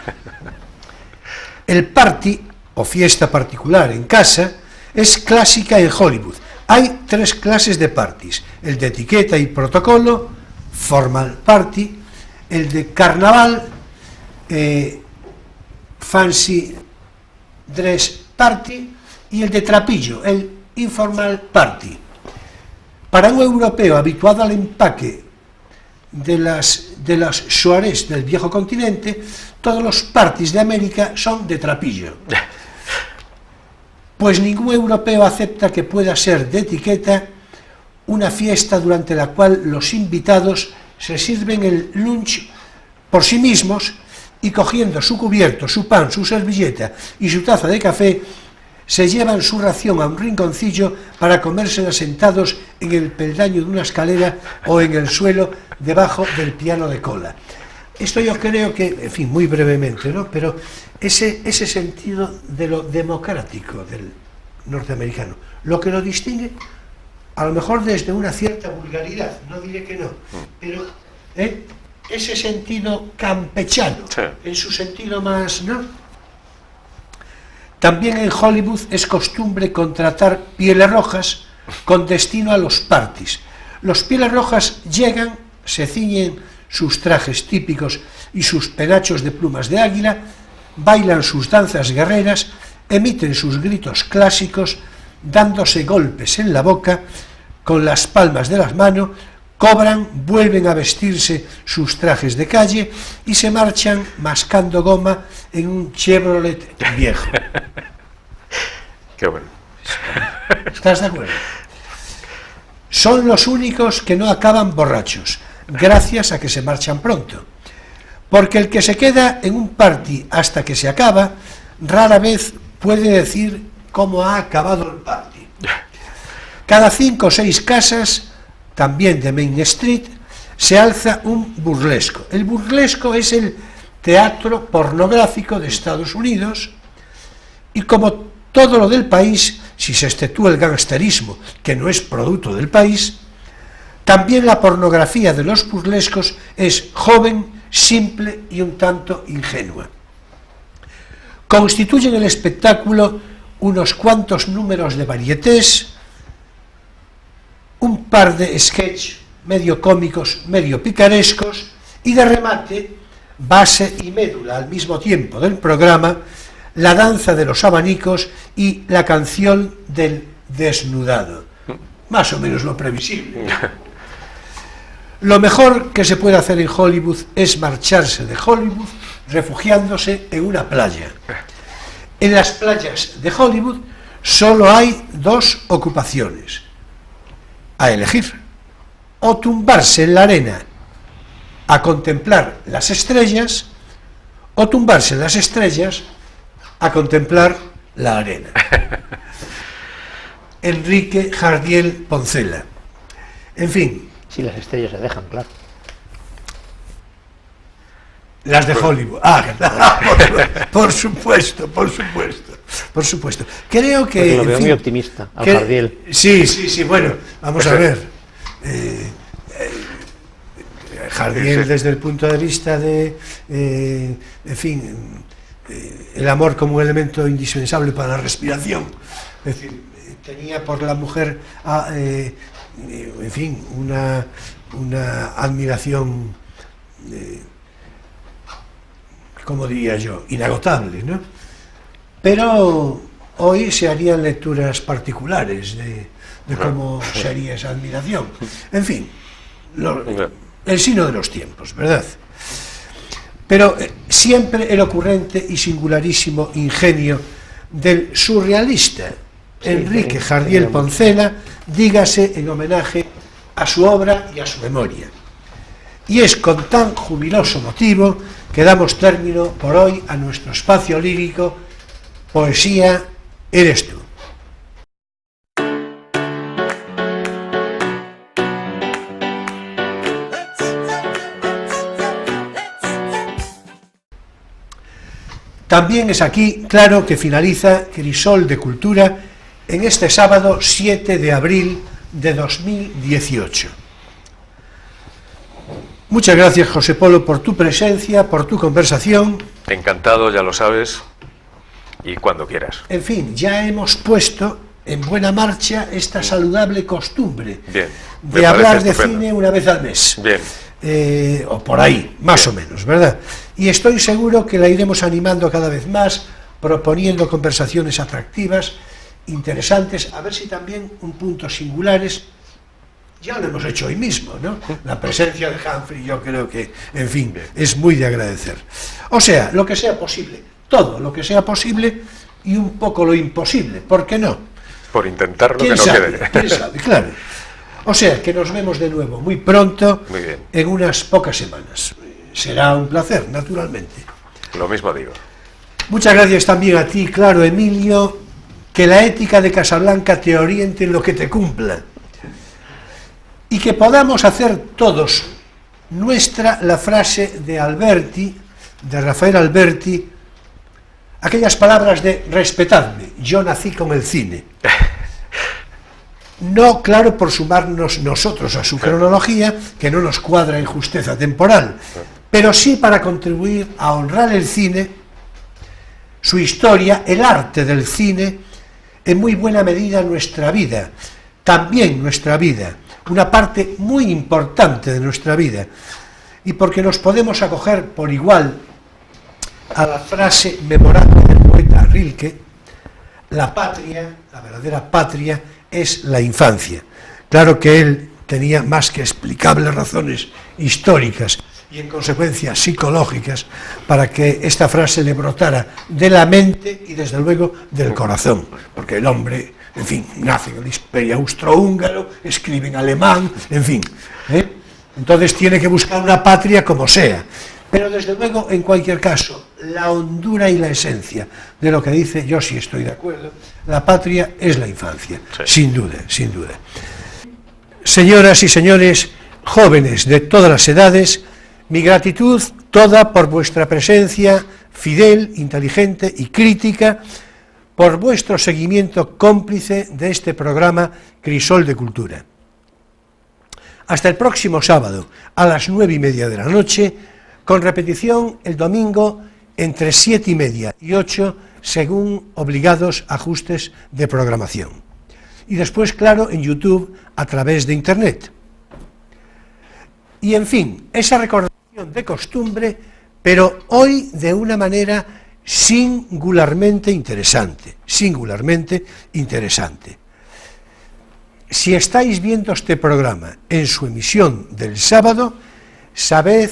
El party, o fiesta particular en casa, es clásica en Hollywood. Hay 3 clases de parties: el de etiqueta y protocolo, formal party; el de carnaval, fancy dress party; y el de trapillo, el informal party. Para un europeo habituado al empaque de las soirées del viejo continente, todos los parties de América son de trapillo. Pues ningún europeo acepta que pueda ser de etiqueta una fiesta durante la cual los invitados se sirven el lunch por sí mismos y, cogiendo su cubierto, su pan, su servilleta y su taza de café, se llevan su ración a un rinconcillo para comérsela sentados en el peldaño de una escalera o en el suelo debajo del piano de cola. Esto yo creo que, en fin, muy brevemente, ¿no?, pero ese sentido de lo democrático norteamericano. Lo que lo distingue, a lo mejor desde una cierta vulgaridad, no diré que no, pero ese sentido campechano,
sí,
en su sentido más, ¿no? También en Hollywood es costumbre contratar pieles rojas con destino a los parties. Los pieles rojas llegan, se ciñen sus trajes típicos y sus penachos de plumas de águila, bailan sus danzas guerreras, emiten sus gritos clásicos, dándose golpes en la boca con las palmas de las manos, cobran, vuelven a vestirse sus trajes de calle y se marchan mascando goma en un Chevrolet viejo.
Qué bueno.
¿Estás de acuerdo? Son los únicos que no acaban borrachos, gracias a que se marchan pronto. Porque el que se queda en un party hasta que se acaba, rara vez puede decir cómo ha acabado el party. Cada 5 o 6 casas, también de Main Street, se alza un burlesco. El burlesco es el teatro pornográfico de Estados Unidos, y como todo lo del país, si se exceptúa el gangsterismo, que no es producto del país, también la pornografía de los burlescos es joven, simple y un tanto ingenua. Constituyen el espectáculo unos cuantos números de varietés, un par de sketch medio cómicos, medio picarescos, y de remate, base y médula al mismo tiempo del programa, la danza de los abanicos y la canción del desnudado. Más o menos lo previsible. Lo mejor que se puede hacer en Hollywood es marcharse de Hollywood refugiándose en una playa. En las playas de Hollywood solo hay 2 ocupaciones a elegir: o tumbarse en la arena a contemplar las estrellas, o tumbarse en las estrellas a contemplar la arena. Enrique Jardiel Poncela. En fin.
Si las estrellas se dejan, claro.
Las de Hollywood. Por supuesto, por supuesto. Por supuesto. Creo que...
Porque lo veo muy optimista, al Jardiel.
Sí, bueno, vamos a ver. Jardiel, desde el punto de vista de, en fin, el amor como un elemento indispensable para la respiración. Es decir, tenía por la mujer, en fin, una admiración, como diría yo, inagotable, ¿no? Pero hoy se harían lecturas particulares de cómo sería esa admiración. En fin, el signo de los tiempos, ¿verdad? Pero siempre el ocurrente y singularísimo ingenio del surrealista Enrique Jardiel Poncela, dígase en homenaje a su obra y a su memoria. Y es con tan jubiloso motivo que damos término por hoy a nuestro espacio lírico Poesía eres tú. También es aquí, claro, que finaliza Crisol de Cultura en este sábado 7 de abril de 2018. Muchas gracias, José Polo, por tu presencia, por tu conversación.
Encantado, ya lo sabes, y cuando quieras.
En fin, ya hemos puesto en buena marcha esta saludable costumbre de hablar de cine una vez al mes.
Bien.
O por ahí, más o menos, ¿verdad? Y estoy seguro que la iremos animando cada vez más, proponiendo conversaciones atractivas, interesantes, a ver si también un punto singulares. Ya lo hemos hecho hoy mismo, ¿no? La presencia de Humphrey, yo creo que, en fin, es muy de agradecer. O sea, lo que sea posible, todo lo que sea posible y un poco lo imposible, ¿por qué no?
Por intentarlo que no quede.
¿Quién sabe? Claro. O sea, que nos vemos de nuevo muy pronto, en unas pocas semanas. Será un placer, naturalmente.
Lo mismo digo.
Muchas gracias también a ti, claro, Emilio, que la ética de Casablanca te oriente en lo que te cumpla. Y que podamos hacer todos nuestra la frase de Alberti, de Rafael Alberti, aquellas palabras de respetadme, yo nací con el cine. No, claro, por sumarnos nosotros a su cronología, que no nos cuadra en justeza temporal, pero sí para contribuir a honrar el cine, su historia, el arte del cine, en muy buena medida nuestra vida, también nuestra vida, una parte muy importante de nuestra vida, y porque nos podemos acoger por igual a la frase memorable del poeta Rilke: la patria, la verdadera patria, es la infancia. Claro que él tenía más que explicables razones históricas y en consecuencia psicológicas para que esta frase le brotara de la mente y desde luego del corazón, porque el hombre, en fin, nace en el Imperio Austrohúngaro, escribe en alemán, en fin, entonces tiene que buscar una patria como sea, pero desde luego, en cualquier caso, la hondura y la esencia de lo que dice, yo sí estoy de acuerdo, la patria es la infancia, sí. Sin duda, sin duda. Señoras y señores, jóvenes de todas las edades, mi gratitud toda por vuestra presencia fidel, inteligente y crítica, por vuestro seguimiento cómplice de este programa Crisol de Cultura. Hasta el próximo sábado a las 9:30 de la noche, con repetición el domingo entre 7:30 y 8, según obligados ajustes de programación. Y después, claro, en YouTube a través de Internet. Y en fin, esa recordación de costumbre, pero hoy de una manera singularmente interesante, singularmente interesante. Si estáis viendo este programa en su emisión del sábado, sabed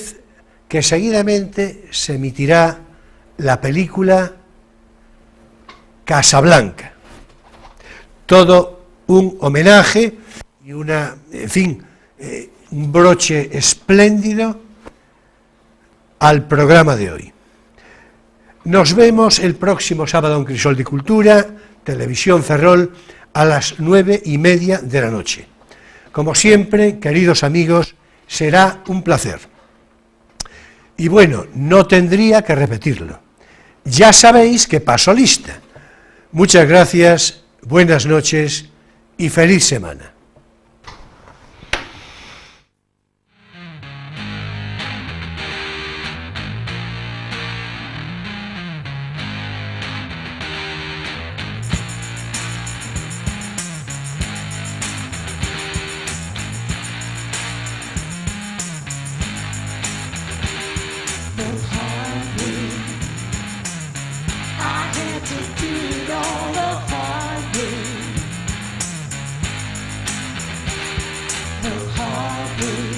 que seguidamente se emitirá la película Casablanca. Todo un homenaje y una, en fin, un broche espléndido al programa de hoy. Nos vemos el próximo sábado en Crisol de Cultura, Televisión Ferrol, a las 9:30 de la noche. Como siempre, queridos amigos, será un placer. Y bueno, no tendría que repetirlo. Ya sabéis que paso lista. Muchas gracias, buenas noches y feliz semana.
The hard way.